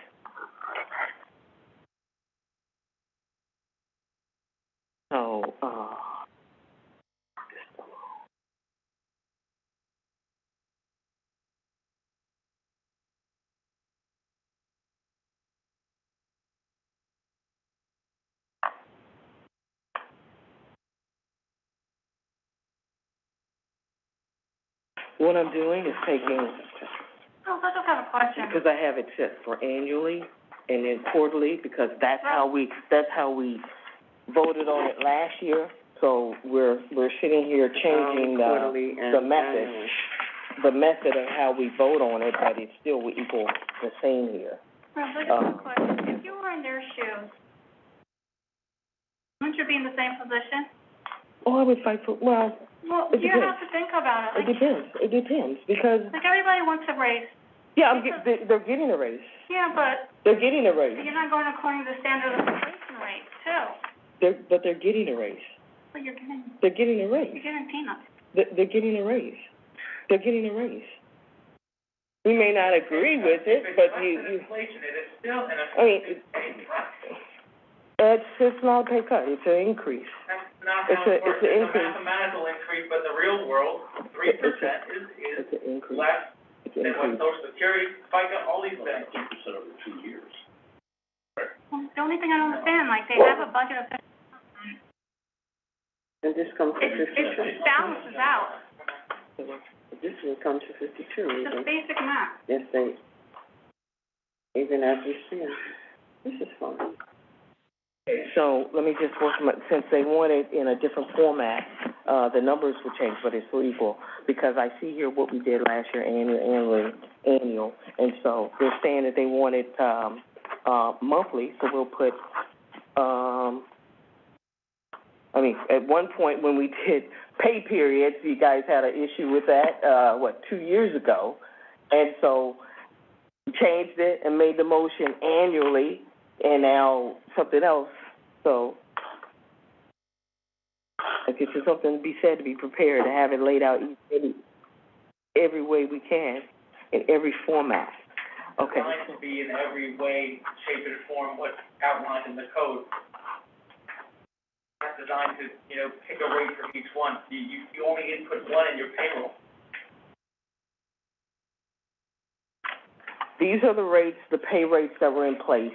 [SPEAKER 3] So, what I'm doing is taking,
[SPEAKER 7] Oh, I just have a question.
[SPEAKER 3] because I have it set for annually and then quarterly, because that's how we voted on it last year. So we're sitting here changing the method of how we vote on it, but it still will equal the same here.
[SPEAKER 7] Well, I just have a question. If you were in their shoes, wouldn't you be in the same position?
[SPEAKER 3] Oh, I would fight for, well,
[SPEAKER 7] Well,
[SPEAKER 3] it
[SPEAKER 7] you
[SPEAKER 3] depends.
[SPEAKER 7] have to think about it.
[SPEAKER 3] It depends, because,
[SPEAKER 7] Like everybody wants a raise.
[SPEAKER 3] yeah, they're getting a raise.
[SPEAKER 7] Yeah, but
[SPEAKER 3] They're getting a raise.
[SPEAKER 7] you're not going according to the standard of inflation rate, too.
[SPEAKER 3] But they're getting a raise.
[SPEAKER 7] But you're
[SPEAKER 3] Getting a raise.
[SPEAKER 7] getting peanuts.
[SPEAKER 3] They're getting a raise. They're getting a raise. We may not agree with it, but you,
[SPEAKER 8] Inflation, it is still an
[SPEAKER 3] I mean,
[SPEAKER 8] inflation rate.
[SPEAKER 3] it's not a pay cut, it's an increase.
[SPEAKER 8] That's not
[SPEAKER 3] It's
[SPEAKER 8] how it works.
[SPEAKER 3] an
[SPEAKER 8] It's a
[SPEAKER 3] increase.
[SPEAKER 8] mathematical increase, but in the real world, 3% is
[SPEAKER 3] It's an increase.
[SPEAKER 8] less
[SPEAKER 3] It's an
[SPEAKER 8] than what
[SPEAKER 3] increase.
[SPEAKER 8] Social Security, FICA, all these things.
[SPEAKER 6] 2% over 2 years.
[SPEAKER 7] The only thing I don't understand, like, they have a budget of,
[SPEAKER 2] And this comes to
[SPEAKER 7] it
[SPEAKER 2] 52.
[SPEAKER 7] balances out.
[SPEAKER 2] This will come to 52,
[SPEAKER 7] It's just basic math.
[SPEAKER 2] Yes, they, even as we see it. This is fun.
[SPEAKER 3] So let me just work my, since they want it in a different format, the numbers will change, but it's still equal. Because I see here what we did last year, annual, and so they're saying that they want it, monthly, so we'll put, I mean, at one point when we did pay periods, you guys had an issue with that, 2 years ago? And so we changed it and made the motion annually, and now something else. So I guess there's something to be said, to be prepared, to have it laid out every way we can, in every format. Okay.
[SPEAKER 8] Designed to be in every way, shape, and form what's outlined in the code. Not designed to, pick a rate for each one. You only input one in your payroll.
[SPEAKER 3] These are the rates, the pay rates that were in place,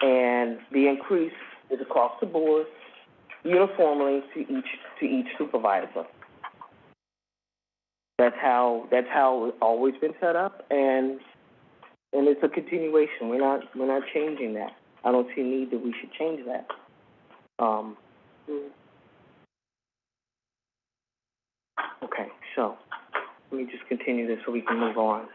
[SPEAKER 3] and the increase is across the board, uniformly to each supervisor. That's how it's always been set up, and it's a continuation. We're not changing that. I don't see a need that we should change that. Okay, so let me just continue this so we can move on.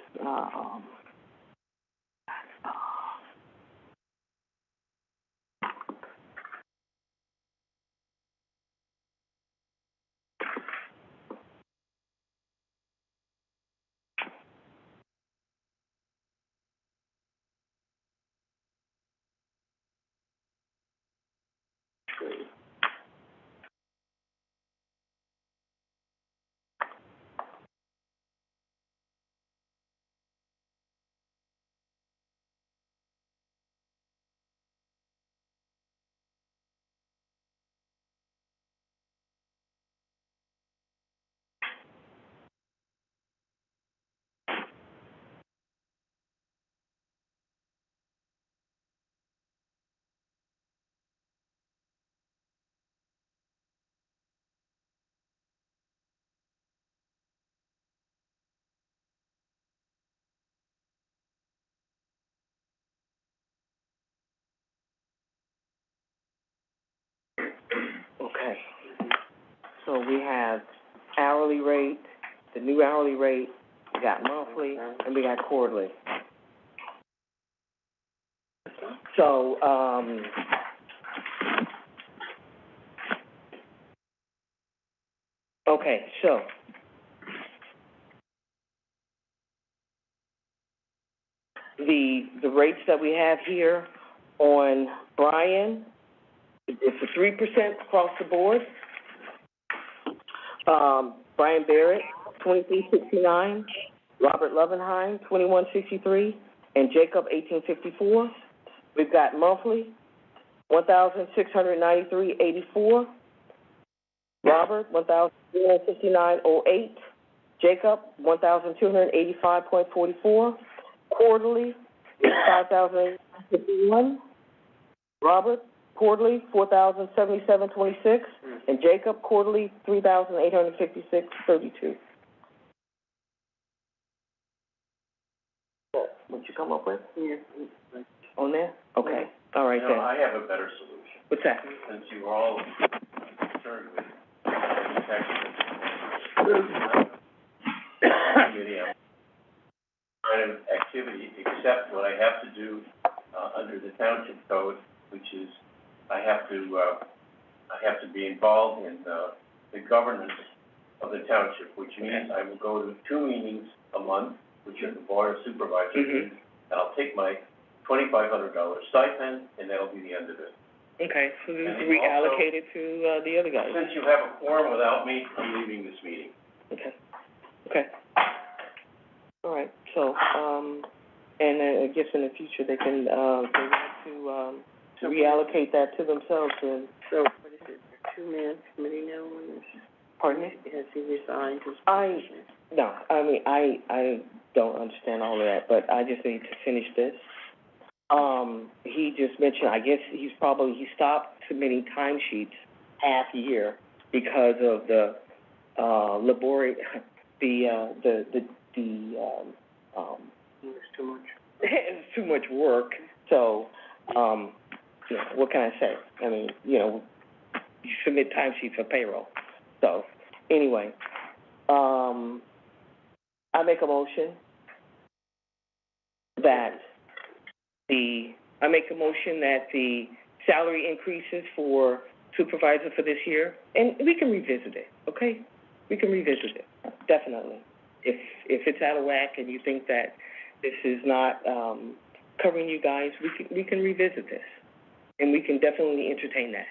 [SPEAKER 3] Okay. So we have hourly rate, the new hourly rate, we got monthly, and we got quarterly. So, okay, so the rates that we have here on Brian, it's a 3% across the board. Brian Barrett, 2369, Robert Levenheim, 2163, and Jacob, 1854. We've got monthly, 1,693.84. Robert, 1,359.08. Jacob, 1,285.44. Quarterly, 5,851. Robert, quarterly, 4,077.26. And Jacob, quarterly, 3,856.32. What'd you come up with?
[SPEAKER 2] Yeah.
[SPEAKER 3] On there? Okay. All right, then.
[SPEAKER 6] I have a better solution.
[SPEAKER 3] What's that?
[SPEAKER 6] Since you are all concerned with kind of activity, except what I have to do, under the township code, which is I have to be involved in, the governance of the township, which means I will go to 2 meetings a month, which are the board of supervisors, and I'll take my $2,500 stipend, and that'll be the end of it.
[SPEAKER 3] Okay, so this is reallocated to, the other guys.
[SPEAKER 6] Since you have a quorum without me, I'm leaving this meeting.
[SPEAKER 3] Okay. All right, so, and I guess in the future they can, they want to reallocate that to themselves and.
[SPEAKER 2] So, what is it, 2-man committee now on this?
[SPEAKER 3] Pardon me?
[SPEAKER 2] Has he resigned his
[SPEAKER 3] I
[SPEAKER 2] position?
[SPEAKER 3] don't understand all of that, but I just need to finish this. he just mentioned, I guess he stopped submitting timesheets half year because of the,
[SPEAKER 2] It's too much.
[SPEAKER 3] it's too much work, so, what can I say? I mean, you submit timesheets for payroll. So, anyway, I make a motion that the salary increases for supervisor for this year, and we can revisit it, okay? We can revisit it, definitely. If it's out of whack and you think that this is not, covering you guys, we can revisit this, and we can definitely entertain that.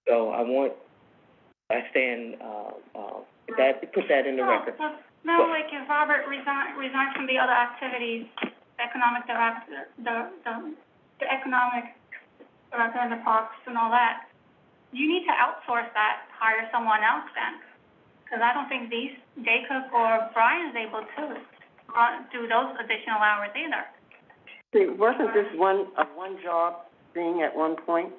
[SPEAKER 3] So put that in the record.
[SPEAKER 7] No, like if Robert resigns from the other activities, economic director, the economic director of the parks and all that, you need to outsource that, hire someone else then. Because I don't think Jacob or Brian is able to do those additional hours either.
[SPEAKER 2] See, wasn't this a one job thing at one point?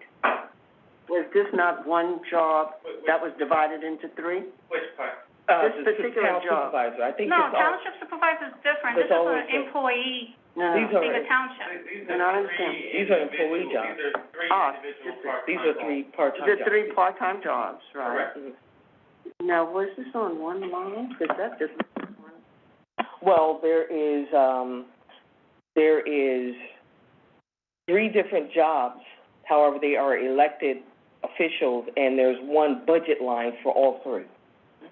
[SPEAKER 2] Was this not one job that was divided into three?
[SPEAKER 8] Which part?
[SPEAKER 2] This particular job.
[SPEAKER 3] Supervisor, I think
[SPEAKER 7] No, township supervisor is different. This is an employee
[SPEAKER 2] No.
[SPEAKER 3] These are,
[SPEAKER 7] in the township.
[SPEAKER 2] And I understand.
[SPEAKER 3] These are employee jobs.
[SPEAKER 8] These are three individual part-time
[SPEAKER 3] These are three part-time
[SPEAKER 2] The
[SPEAKER 3] jobs.
[SPEAKER 2] three part-time jobs, right?
[SPEAKER 8] Correct.
[SPEAKER 2] Now, was this on one line? Because that just...
[SPEAKER 3] Well, there is three different jobs. However, they are elected officials, and there's one budget line for all three.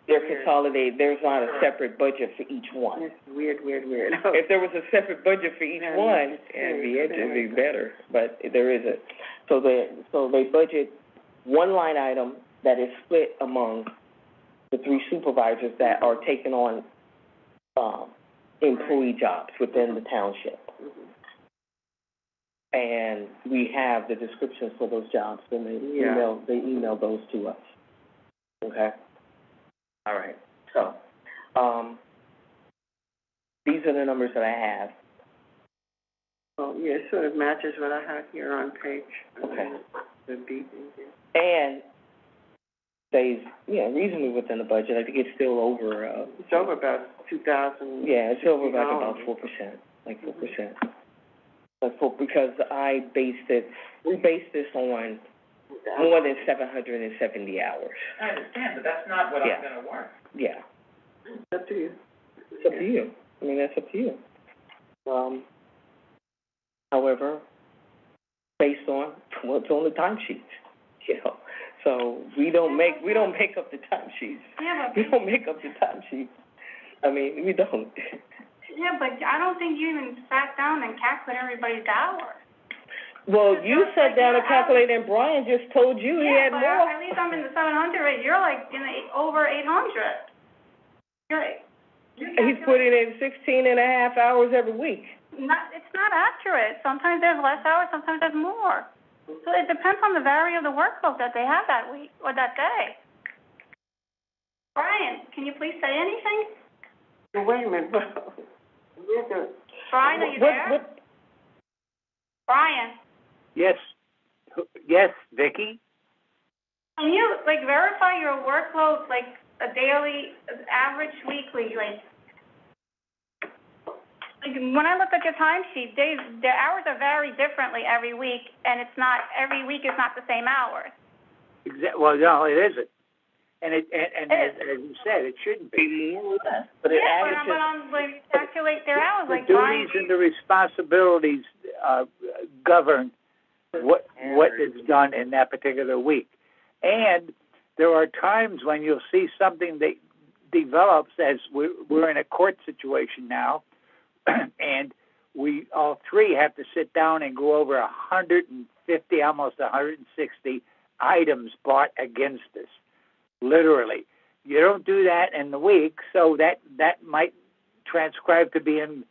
[SPEAKER 3] They're consolidated. There's not a separate budget for each one.
[SPEAKER 2] It's weird.
[SPEAKER 3] If there was a separate budget for each one, it'd be better, but there isn't. So they budget one line item that is split among the three supervisors that are taking on, employee jobs within the township. And we have the descriptions for those jobs, and they email those to us. Okay? All right. So, these are the numbers that I have.
[SPEAKER 2] Oh, yeah, it sort of matches what I have here on page.
[SPEAKER 3] Okay.
[SPEAKER 2] The beat.
[SPEAKER 3] And stays, reasonably within the budget. I think it's still over,
[SPEAKER 2] It's over about 2,000.
[SPEAKER 3] yeah, it's over about 4%, like 4%. Because we based this on more than 770 hours.
[SPEAKER 8] I understand, but that's not what I'm gonna work.
[SPEAKER 3] Yeah.
[SPEAKER 2] It's up to you.
[SPEAKER 3] It's up to you. I mean, that's up to you. However, based on what's on the timesheets, So we don't make up the timesheets.
[SPEAKER 7] Yeah, but...
[SPEAKER 3] We don't make up the timesheets. I mean, we don't.
[SPEAKER 7] Yeah, but I don't think you even sat down and calculated everybody's hours.
[SPEAKER 3] Well, you sat down and calculated, and Brian just told you he had more.
[SPEAKER 7] Yeah, but at least I'm in the 700 rate. You're like in the over 800.
[SPEAKER 3] He's putting in 16 and a half hours every week.
[SPEAKER 7] It's not accurate. Sometimes there's less hours, sometimes there's more. So it depends on the variety of the workload that they have that week or that day. Brian, can you please say anything?
[SPEAKER 2] Well, wait a minute.
[SPEAKER 7] Brian, are you there? Brian?
[SPEAKER 1] Yes, Vicki?
[SPEAKER 7] Can you, verify your workload, a daily, average, weekly, when I looked at your timesheet, the hours are very differently every week, and every week is not the same hours.
[SPEAKER 1] Well, no, it isn't. And as you said, it shouldn't be.
[SPEAKER 3] More or less. But
[SPEAKER 7] I'm calculate their hours,
[SPEAKER 1] the duties and the responsibilities govern what is done in that particular week. And there are times when you'll see something that develops, as we're in a court situation now, and we all three have to sit down and go over 150, almost 160 items bought against us. Literally. You don't do that in the week, so that might transcribe to being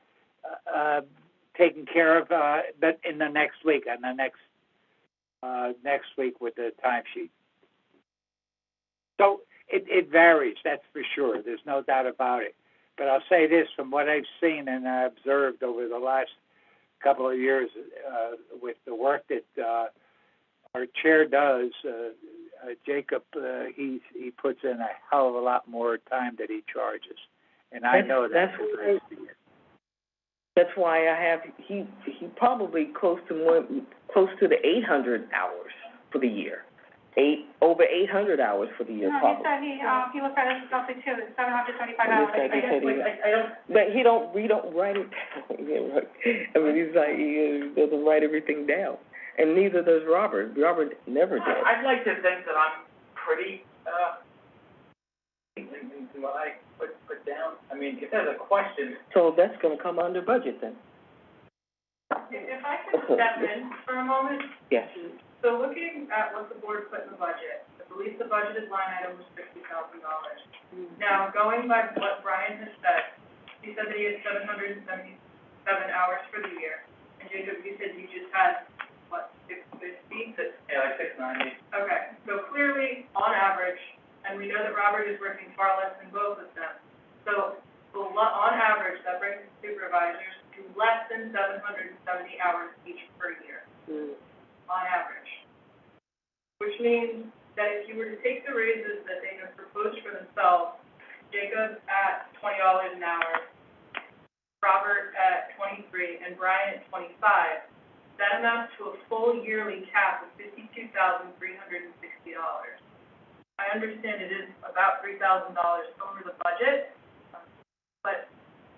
[SPEAKER 1] taken care of, but in the next week, on the next week with the timesheet. So it varies, that's for sure. There's no doubt about it. But I'll say this, from what I've seen and observed over the last couple of years, with the work that, our chair does, Jacob, he puts in a hell of a lot more time that he charges. And I know that's
[SPEAKER 3] That's why I have, he probably close to the 800 hours for the year. Over 800 hours for the year, probably.
[SPEAKER 7] No, he said he looked at it himself too, it's 725 hours.
[SPEAKER 3] But we don't write it down. I mean, he's like, he doesn't write everything down. And neither does Robert. Robert never did.
[SPEAKER 8] I'd like to think that I'm pretty, into what I put down. I mean, if there's a question.
[SPEAKER 3] So that's gonna come under budget then?
[SPEAKER 9] If I could step in for a moment.
[SPEAKER 3] Yes.
[SPEAKER 9] So looking at what the board put in the budget, I believe the budgeted line item was $60,000. Now, going by what Brian has said, he said that he had 777 hours for the year. And Jacob, you said you just had, what, 650?
[SPEAKER 8] Yeah, like 690.
[SPEAKER 9] Okay, so clearly, on average, and we know that Robert is working far less than both of them. So, on average, that brings the supervisors to less than 770 hours each per year. On average. Which means that if you were to take the raises that they have proposed for themselves, Jacob at $20 an hour, Robert at 23, and Brian at 25, that amounts to a full yearly cap of $52,360. I understand it is about $3,000 over the budget, but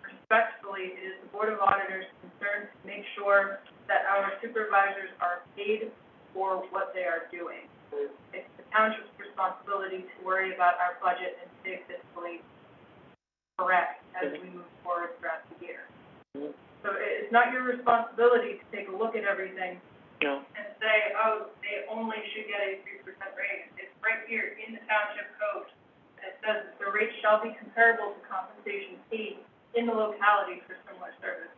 [SPEAKER 9] respectfully, it is the Board of Auditors' concern to make sure that our supervisors are paid for what they are doing. It's the township's responsibility to worry about our budget and stay fiscally correct as we move forward throughout the year. So it's not your responsibility to take a look at everything and say, oh, they only should get a 3% raise. It's right here in the township code. It says that the rate shall be comparable to compensation paid in the locality for similar services.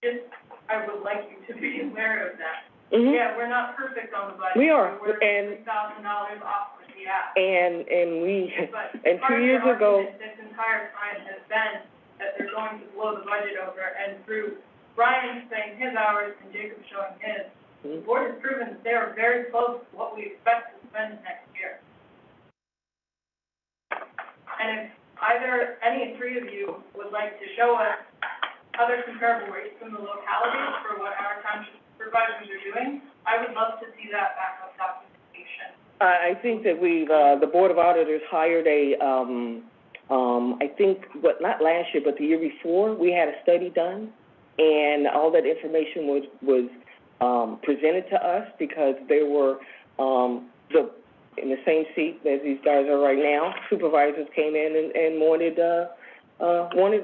[SPEAKER 9] Just, I would like you to be aware of that. Yeah, we're not perfect on the budget.
[SPEAKER 3] We are,
[SPEAKER 9] We're
[SPEAKER 3] and
[SPEAKER 9] $3,000 off with the app.
[SPEAKER 3] and 2 years ago.
[SPEAKER 9] This entire time has been that they're going to blow the budget over, and through Brian saying his hours and Jacob showing his, the board has proven that they are very close to what we expect to spend next year. And if any three of you would like to show us other comparable rates from the localities for what our township supervisors are doing, I would love to see that backup documentation.
[SPEAKER 3] I think that the Board of Auditors hired I think, not last year, but the year before, we had a study done, and all that information was presented to us because there were, in the same seat as these guys are right now, supervisors came in and wanted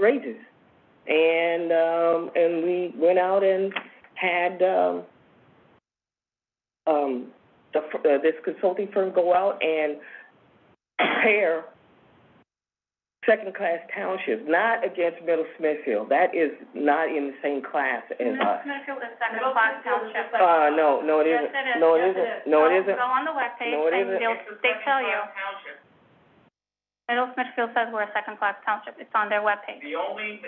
[SPEAKER 3] raises. And we went out and had this consulting firm go out and compare second-class townships, not against Middle Smithfield. That is not in the same class as
[SPEAKER 7] Middle
[SPEAKER 3] us.
[SPEAKER 7] Smithfield is second-class township.
[SPEAKER 3] No, it isn't.
[SPEAKER 7] Yes, it is.
[SPEAKER 3] No, it isn't. No, it isn't.
[SPEAKER 7] Go on the webpage
[SPEAKER 3] No, it
[SPEAKER 7] and
[SPEAKER 3] isn't.
[SPEAKER 7] they tell you. Middle Smithfield says we're a second-class township. It's on their webpage.
[SPEAKER 8] The only.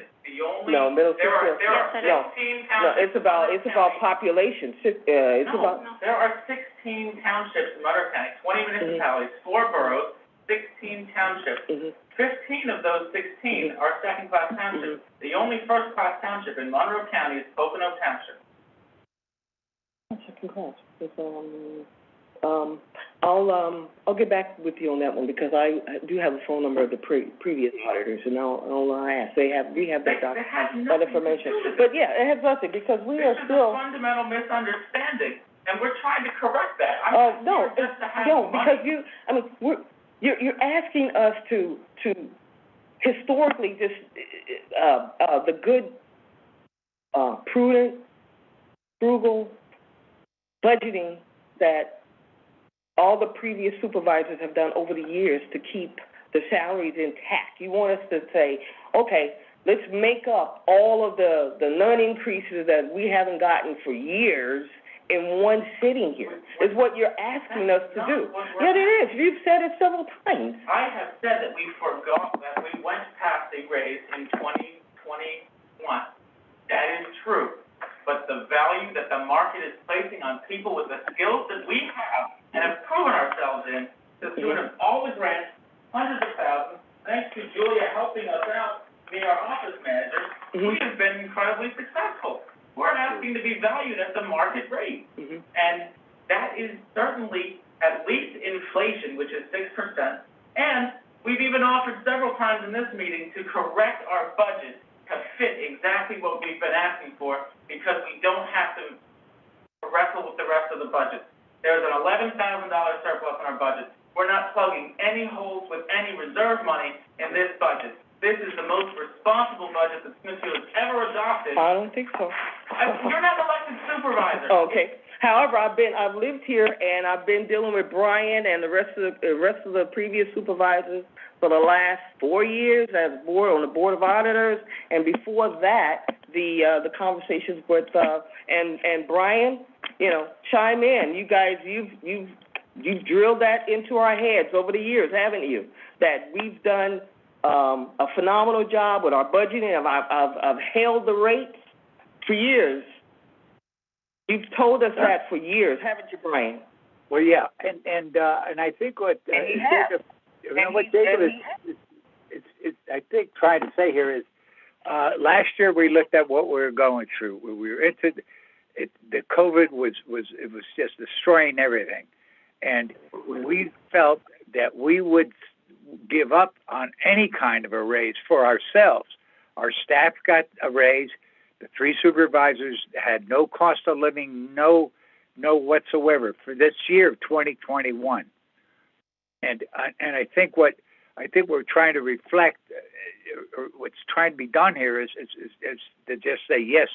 [SPEAKER 3] No, Middle
[SPEAKER 8] There are
[SPEAKER 7] Yes, it is.
[SPEAKER 8] 16 townships.
[SPEAKER 3] No, it's about population.
[SPEAKER 8] There are 16 townships in Monroe County, 20 municipalities, 4 boroughs, 16 townships. 15 of those 16 are second-class townships. The only first-class township in Monroe County is Pocono Township.
[SPEAKER 3] Second class. I'll get back with you on that one because I do have a phone number of the previous auditors, and I'll ask. We have that that information. But yeah, it has nothing because we are still.
[SPEAKER 8] This is a fundamental misunderstanding, and we're trying to correct that.
[SPEAKER 3] Because you're asking us to historically just the good, prudent, frugal budgeting that all the previous supervisors have done over the years to keep the salaries intact. You want us to say, okay, let's make up all of the non-increases that we haven't gotten for years in one sitting here, is what you're asking us to do. Yeah, it is. You've said it several times.
[SPEAKER 8] I have said that we forgot that we went past a raise in 2021. That is true. But the value that the market is placing on people with the skills that we have and have proven ourselves in, the students always ran hundreds of thousands. Thanks to Julia helping us out, being our office manager, we have been incredibly successful. We're asking to be valued at the market rate. And that is certainly at least inflation, which is 6%. And we've even offered several times in this meeting to correct our budget to fit exactly what we've been asking for, because we don't have to wrestle with the rest of the budget. There's an $11,000 surplus in our budget. We're not plugging any holes with any reserve money in this budget. This is the most responsible budget that Smithfield has ever adopted.
[SPEAKER 3] I don't think so.
[SPEAKER 8] You're not an elected supervisor.
[SPEAKER 3] Okay. However, I've lived here, and I've been dealing with Brian and the rest of the previous supervisors for the last 4 years on the Board of Auditors, and before that, the conversations with and Brian, chime in. You guys, you've drilled that into our heads over the years, haven't you? That we've done a phenomenal job with our budgeting. I've held the rates for years. You've told us that for years, haven't you, Brian?
[SPEAKER 1] Well, yeah, and I think what Jacob, I think trying to say here is, last year we looked at what we were going through. We were into the COVID was just destroying everything, and we felt that we would give up on any kind of a raise for ourselves. Our staff got a raise. The 3 supervisors had no cost of living, no whatsoever for this year of 2021. And I think we're trying to reflect, or what's trying to be done here is to just say yes,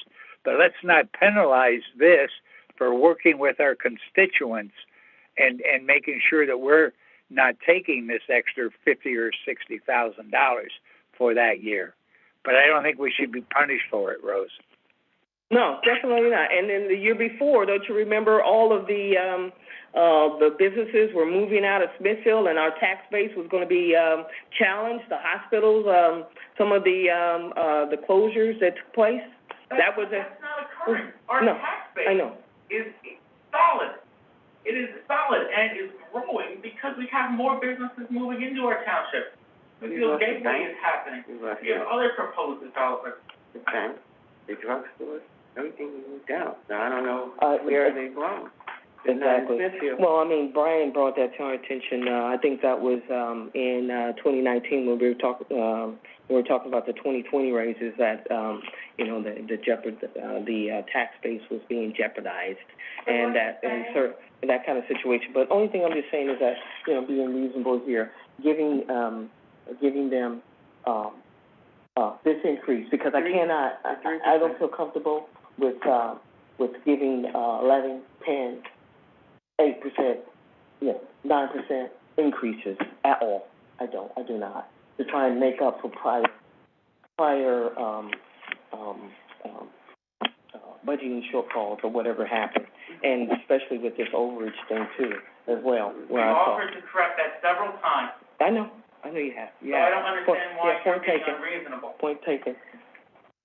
[SPEAKER 1] but let's not penalize this for working with our constituents and making sure that we're not taking this extra $50,000 or $60,000 for that year. But I don't think we should be punished for it, Rose.
[SPEAKER 3] No, definitely not. And then the year before, don't you remember all of the businesses were moving out of Smithfield, and our tax base was going to be challenged. The hospitals, some of the closures that took place. That's not occurring. Our tax base is solid. It is solid and is growing because we have more businesses moving into our township. The gateway is happening. We have other proposed developments.
[SPEAKER 2] The bank, the drugstores, everything moved out. So I don't know where they've grown.
[SPEAKER 3] Exactly. Well, Brian brought that to our attention. I think that was in 2019 when we were talking about the 2020 raises that the tax base was being jeopardized, and that kind of situation. But only thing I'm just saying is that being reasonable here, giving them this increase, because I don't feel comfortable with giving 11, 10, 8%, 9% increases at all. I do not. To try and make up for prior budgeting shortfalls or whatever happened, and especially with this overage thing too, as well.
[SPEAKER 8] We've offered to correct that several times.
[SPEAKER 3] I know you have.
[SPEAKER 8] So I don't understand why you're being unreasonable.
[SPEAKER 3] Point taken.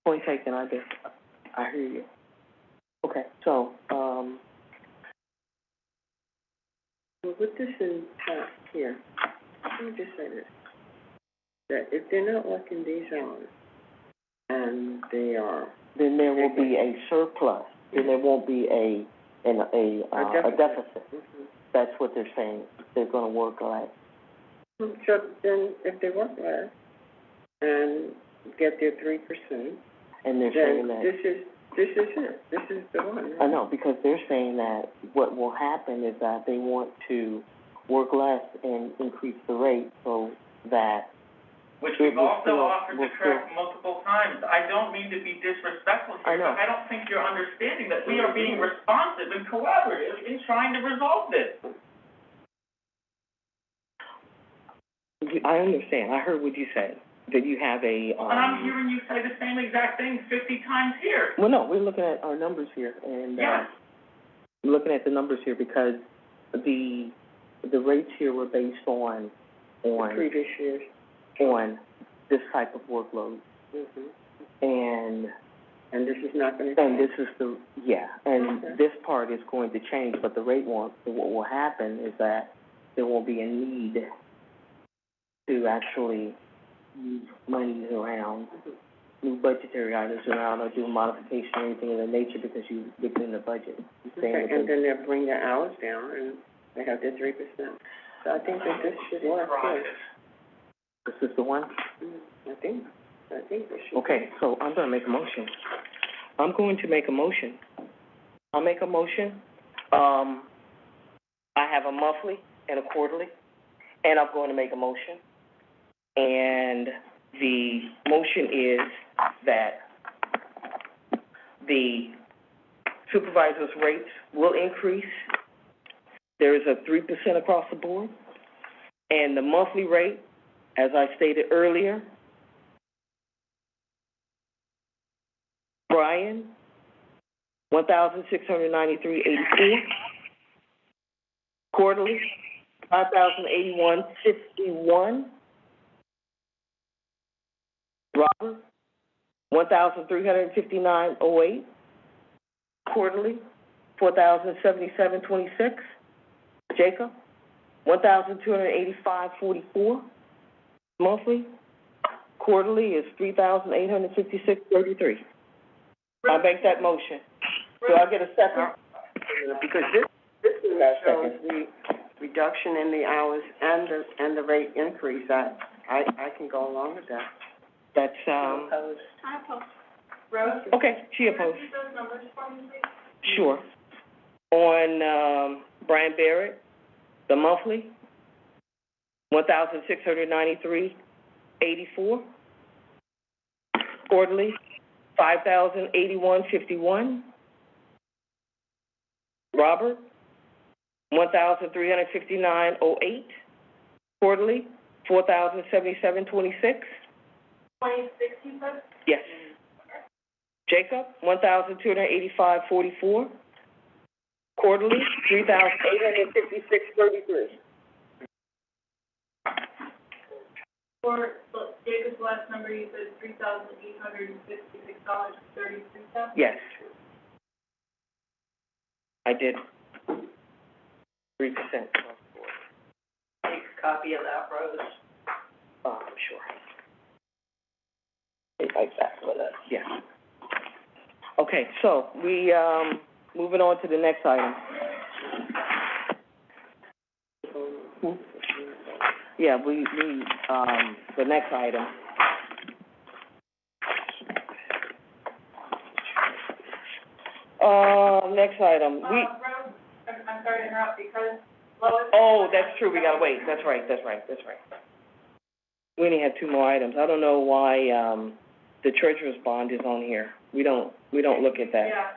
[SPEAKER 3] I hear you. Okay, so,
[SPEAKER 2] with this in here, let me just say this, that if they're not working these hours, and they are,
[SPEAKER 3] then there will be a surplus, then there won't be a deficit. That's what they're saying. They're going to work less.
[SPEAKER 2] So then, if they work less and get their 3%,
[SPEAKER 3] and they're saying that
[SPEAKER 2] this is it. This is the one. Right?
[SPEAKER 3] I know, because they're saying that what will happen is that they want to work less and increase the rate so that.
[SPEAKER 8] Which we've also offered to correct multiple times. I don't mean to be disrespectful here, but I don't think you're understanding that we are being responsive and collaborative in trying to resolve this.
[SPEAKER 3] I understand. I heard what you said, that you have a...
[SPEAKER 8] and I'm hearing you say the same exact thing 50 times here.
[SPEAKER 3] Well, no, we're looking at our numbers here, and...
[SPEAKER 8] Yes.
[SPEAKER 3] looking at the numbers here because the rates here were based on
[SPEAKER 2] Previous years.
[SPEAKER 3] on this type of workload.
[SPEAKER 2] Mm-hmm. And this is not gonna change?
[SPEAKER 3] And this is this part is going to change, but the rate won't. What will happen is that there won't be a need to actually move money around, move budgetary items around, or do modification or anything of that nature because you within the budget.
[SPEAKER 2] Okay, and then they'll bring their hours down and they have their 3%. So I think that this should work good.
[SPEAKER 3] This is the one?
[SPEAKER 2] I think this should.
[SPEAKER 3] Okay, so I'm gonna make a motion. I'm going to make a motion. I'll make a motion. I have a monthly and a quarterly, and I'm going to make a motion. And the motion is that the supervisor's rates will increase. There is a 3% across the board. And the monthly rate, as I stated earlier, Brian, $1,693.84. Quarterly, $5,081.51. Robert, $1,359.08. Quarterly, $4,077.26. Jacob, $1,285.44. Monthly, quarterly is $3,856.33. I make that motion. Do I get a second?
[SPEAKER 2] Because this shows the reduction in the hours and the rate increase. I can go along with that.
[SPEAKER 3] That's,
[SPEAKER 7] I oppose.
[SPEAKER 9] Rose?
[SPEAKER 3] okay, she opposed.
[SPEAKER 9] Repeat those numbers for me, please.
[SPEAKER 3] Sure. On, Brian Barrett, the monthly, $1,693.84. Quarterly, $5,081.51. Robert, $1,359.08. Quarterly, $4,077.26.
[SPEAKER 9] 26, you said?
[SPEAKER 3] Yes. Jacob, $1,285.44. Quarterly, $3,856.33.
[SPEAKER 9] For Jacob's last number, you said $3,856.33.
[SPEAKER 3] Yes. I did. 3%.
[SPEAKER 5] Take a copy of that, Rose.
[SPEAKER 3] Oh, I'm sure. Like that with us. Yeah. Okay, so we, moving on to the next item. Yeah, the next item. Next item,
[SPEAKER 9] Rose, I'm sorry to interrupt, because Lois.
[SPEAKER 3] oh, that's true, we gotta wait, that's right. We only have 2 more items. I don't know why, the treasurer's bond is on here. We don't look at that.
[SPEAKER 9] Yeah,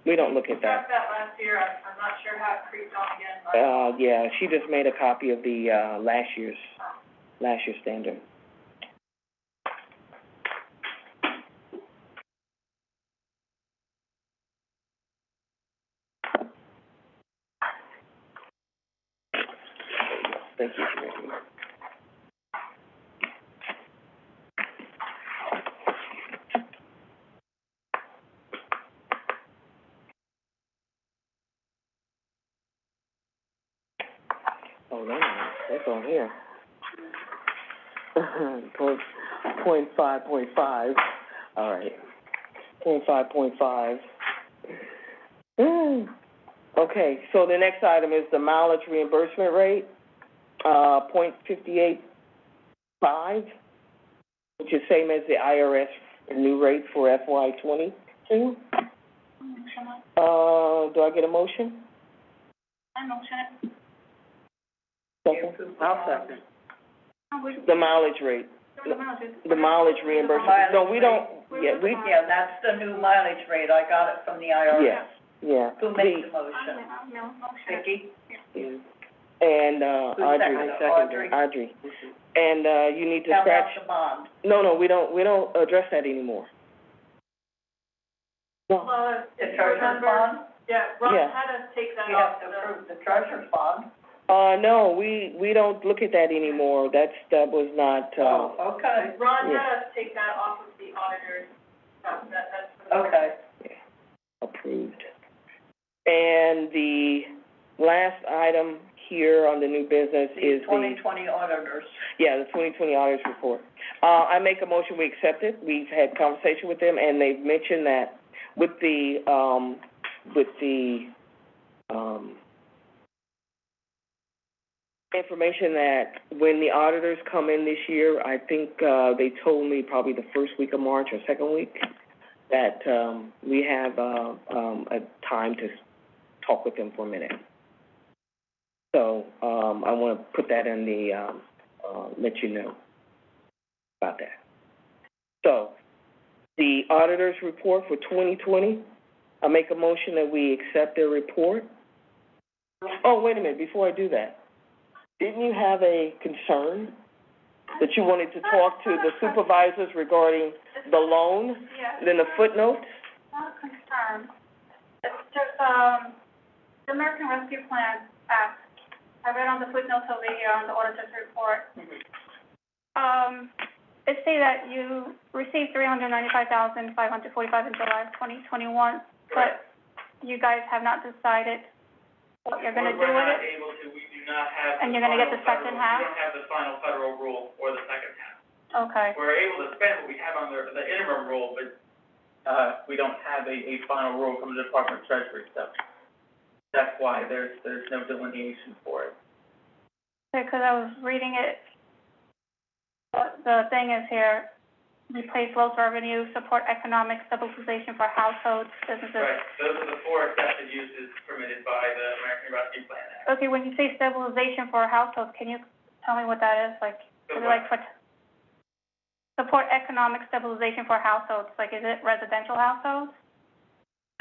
[SPEAKER 3] We don't look at
[SPEAKER 9] we
[SPEAKER 3] that.
[SPEAKER 9] got that last year, I'm not sure how it creeped on again, but.
[SPEAKER 3] Yeah, she just made a copy of the, last year's standard. Thank you. Oh, that's on here. Point 5.5, all right. 0.5.5. Okay, so the next item is the mileage reimbursement rate, 0.585, which is same as the IRS new rate for FY 22. Do I get a motion?
[SPEAKER 7] I motion it.
[SPEAKER 3] Second?
[SPEAKER 2] I'll second.
[SPEAKER 3] The mileage rate, the mileage reimbursement. No, we don't,
[SPEAKER 5] Yeah, that's the new mileage rate, I got it from the IRS.
[SPEAKER 3] yeah.
[SPEAKER 5] Who made the motion? Vicki?
[SPEAKER 3] Yeah. And, Audrey. And, you need to
[SPEAKER 5] How
[SPEAKER 3] scratch.
[SPEAKER 5] about the bond?
[SPEAKER 3] No, we don't address that anymore. No.
[SPEAKER 9] Lois,
[SPEAKER 5] The
[SPEAKER 9] if you
[SPEAKER 5] treasurer's
[SPEAKER 9] remember,
[SPEAKER 5] bond?
[SPEAKER 9] Yeah, Ron
[SPEAKER 3] Yeah.
[SPEAKER 9] had us take that
[SPEAKER 5] We have
[SPEAKER 9] off
[SPEAKER 5] to
[SPEAKER 9] the,
[SPEAKER 5] approve the treasurer's bond.
[SPEAKER 3] No, we don't look at that anymore. that was not,
[SPEAKER 5] Okay.
[SPEAKER 9] Ron
[SPEAKER 3] Yeah.
[SPEAKER 9] had us take that off of the auditors, that's for the.
[SPEAKER 5] Okay.
[SPEAKER 3] approved. And the last item here on the new business is the.
[SPEAKER 5] 2020 auditors.
[SPEAKER 3] Yeah, the 2020 auditors report. I make a motion, we accept it. We've had conversation with them, and they've mentioned that with the information that when the auditors come in this year, I think, they told me probably the first week of March or second week, that, we have, a time to talk with them for a minute. So, I want to put that in the, let you know about that. So, the auditor's report for 2020, I make a motion that we accept their report. Oh, wait a minute, before I do that, didn't you have a concern that you wanted to talk to the supervisors regarding the loan,
[SPEAKER 7] Yeah.
[SPEAKER 3] then the footnotes?
[SPEAKER 7] Not a concern. It's just, the American Rescue Plan Act, I read on the footnotes over here on the auditor's report. It say that you received $395,545 in July of 2021, but you guys have not decided what you're gonna do with
[SPEAKER 8] We're not
[SPEAKER 7] it?
[SPEAKER 8] able to, we do not have.
[SPEAKER 7] And you're gonna get the second half?
[SPEAKER 8] We don't have the final federal rule or the second half.
[SPEAKER 7] Okay.
[SPEAKER 8] We're able to spend what we have on the interim rule, but, we don't have a final rule from the Department of Treasury, so that's why there's no delineation for it.
[SPEAKER 7] Because I was reading it, the thing is here, replace lost revenue, support economic stabilization for households, businesses.
[SPEAKER 8] Right, those are the four accepted uses permitted by the American Rescue Plan Act.
[SPEAKER 7] Okay, when you say stabilization for households, can you tell me what that is? Like, is it like for, support economic stabilization for households, like, is it residential households?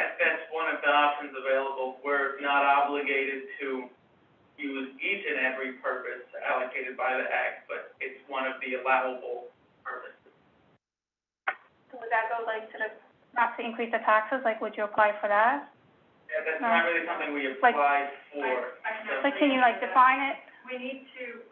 [SPEAKER 8] That's one of the options available. We're not obligated to use each and every purpose allocated by the Act, but it's one of the allowable purposes.
[SPEAKER 7] Would that go like to the, not to increase the taxes, like, would you apply for that?
[SPEAKER 8] Yeah, that's
[SPEAKER 7] No.
[SPEAKER 8] not really something we
[SPEAKER 7] Like-
[SPEAKER 8] apply for.
[SPEAKER 7] Like, can you like define it?
[SPEAKER 9] We need to,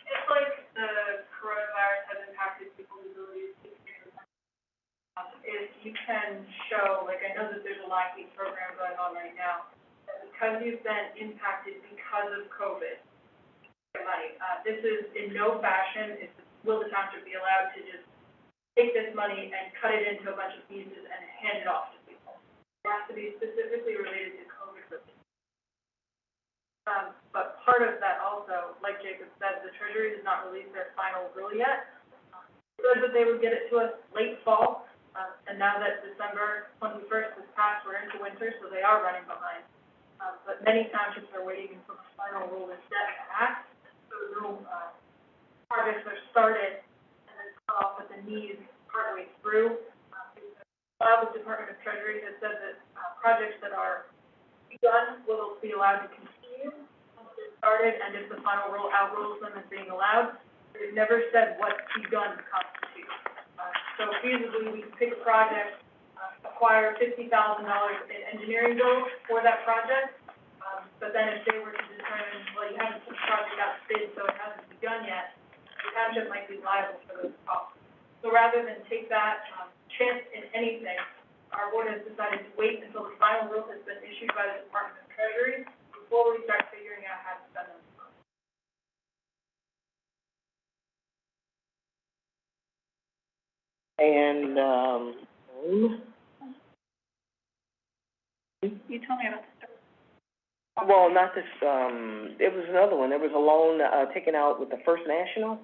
[SPEAKER 9] it's like the coronavirus has impacted people's ability to take care of themselves. If you can show, like, I know that there's a LIHEAP program going on right now, that because you've been impacted because of COVID, your money, this is in no fashion, will the township be allowed to just take this money and cut it into a bunch of pieces and hand it off to people? It has to be specifically related to COVID relief. But part of that also, like Jacob said, the Treasury has not released their final rule yet. It said that they would get it to us late fall, and now that December 21st has passed, we're into winter, so they are running behind. But many townships are waiting until the final rule is set to act, so no, projects are started and then cut off at the knees partway through. The Department of Treasury has said that, projects that are begun will be allowed to continue once they're started, and if the final rule outrules them as being allowed. They've never said what begun constitutes. So feasibly, we can pick a project, acquire $50,000 in engineering bills for that project, but then if they were to determine, well, you haven't put the project out to bid, so it hasn't begun yet, the township might be liable for those costs. So rather than take that, chance in anything, our board has decided to wait until the final rule has been issued by the Department of Treasury before we start figuring out how to spend them.
[SPEAKER 3] And,
[SPEAKER 7] You told me about this.
[SPEAKER 3] well, not this, it was another one. There was a loan, taken out with the First National.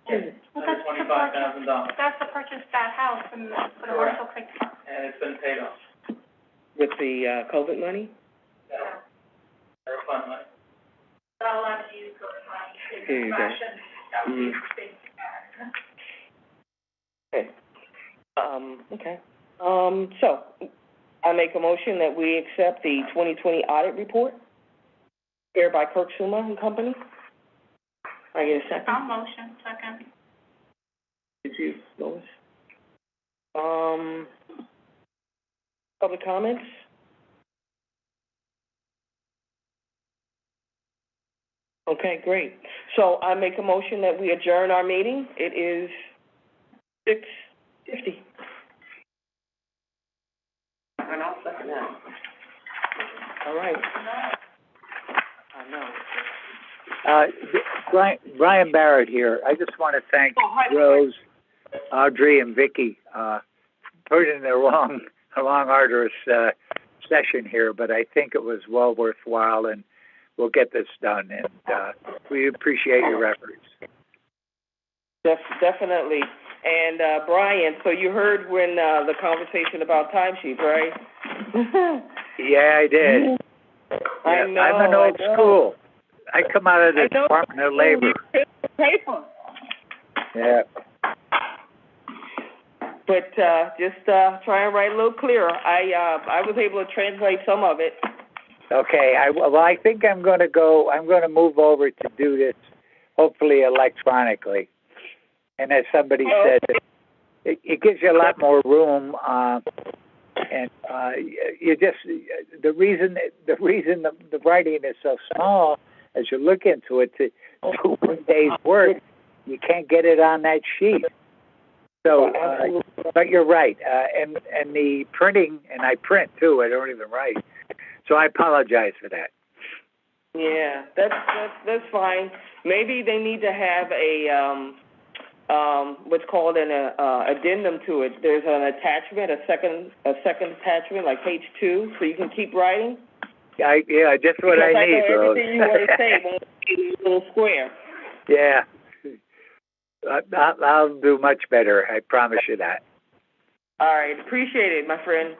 [SPEAKER 8] Yes,
[SPEAKER 7] Well,
[SPEAKER 8] under
[SPEAKER 7] that's to
[SPEAKER 8] $25,000,
[SPEAKER 7] That's to purchase that house and for the Marshall Creek Park.
[SPEAKER 8] and it's been paid off.
[SPEAKER 3] With the, COVID money?
[SPEAKER 8] Yeah. Or fund money.
[SPEAKER 9] Not allowed to use COVID money
[SPEAKER 3] Here
[SPEAKER 9] in
[SPEAKER 3] you
[SPEAKER 9] this
[SPEAKER 3] go.
[SPEAKER 9] fashion, that would be a big,
[SPEAKER 3] Okay. So, I make a motion that we accept the 2020 audit report, prepared by Kirk Suma and Company. I get a second?
[SPEAKER 7] I'll motion, second.
[SPEAKER 3] Did you, Lois? Public comments? Okay, great. So I make a motion that we adjourn our meeting. It is 6:50.
[SPEAKER 2] And I'll second that.
[SPEAKER 3] All right. I know.
[SPEAKER 1] Brian Barrett here. I just want to thank Rose, Audrey, and Vicky, put in a long, arduous, session here, but I think it was well worthwhile, and we'll get this done, and, we appreciate your efforts.
[SPEAKER 3] Definitely. And, Brian, so you heard when, the conversation about timesheets, right?
[SPEAKER 1] Yeah, I did.
[SPEAKER 3] I know.
[SPEAKER 1] I'm an old school. I come out of the Department of Labor.
[SPEAKER 3] Paper.
[SPEAKER 1] Yeah.
[SPEAKER 3] But, just, try and write a little clearer. I was able to translate some of it.
[SPEAKER 1] Okay, I think I'm going to move over to do this, hopefully electronically. And as somebody said, it gives you a lot more room, and you just, the reason the writing is so small, as you look into it, to do one day's work, you can't get it on that sheet. So, but you're right, and the printing, and I print too, I don't even write. So I apologize for that.
[SPEAKER 3] Yeah, that's fine. Maybe they need to have a what's called an addendum to it. There's an attachment, a second attachment, like page 2, so you can keep writing.
[SPEAKER 1] Yeah, just what I need, Rose.
[SPEAKER 3] Everything you want to say won't be a little square.
[SPEAKER 1] Yeah, I'll do much better. I promise you that.
[SPEAKER 3] All right, appreciate it, my friend.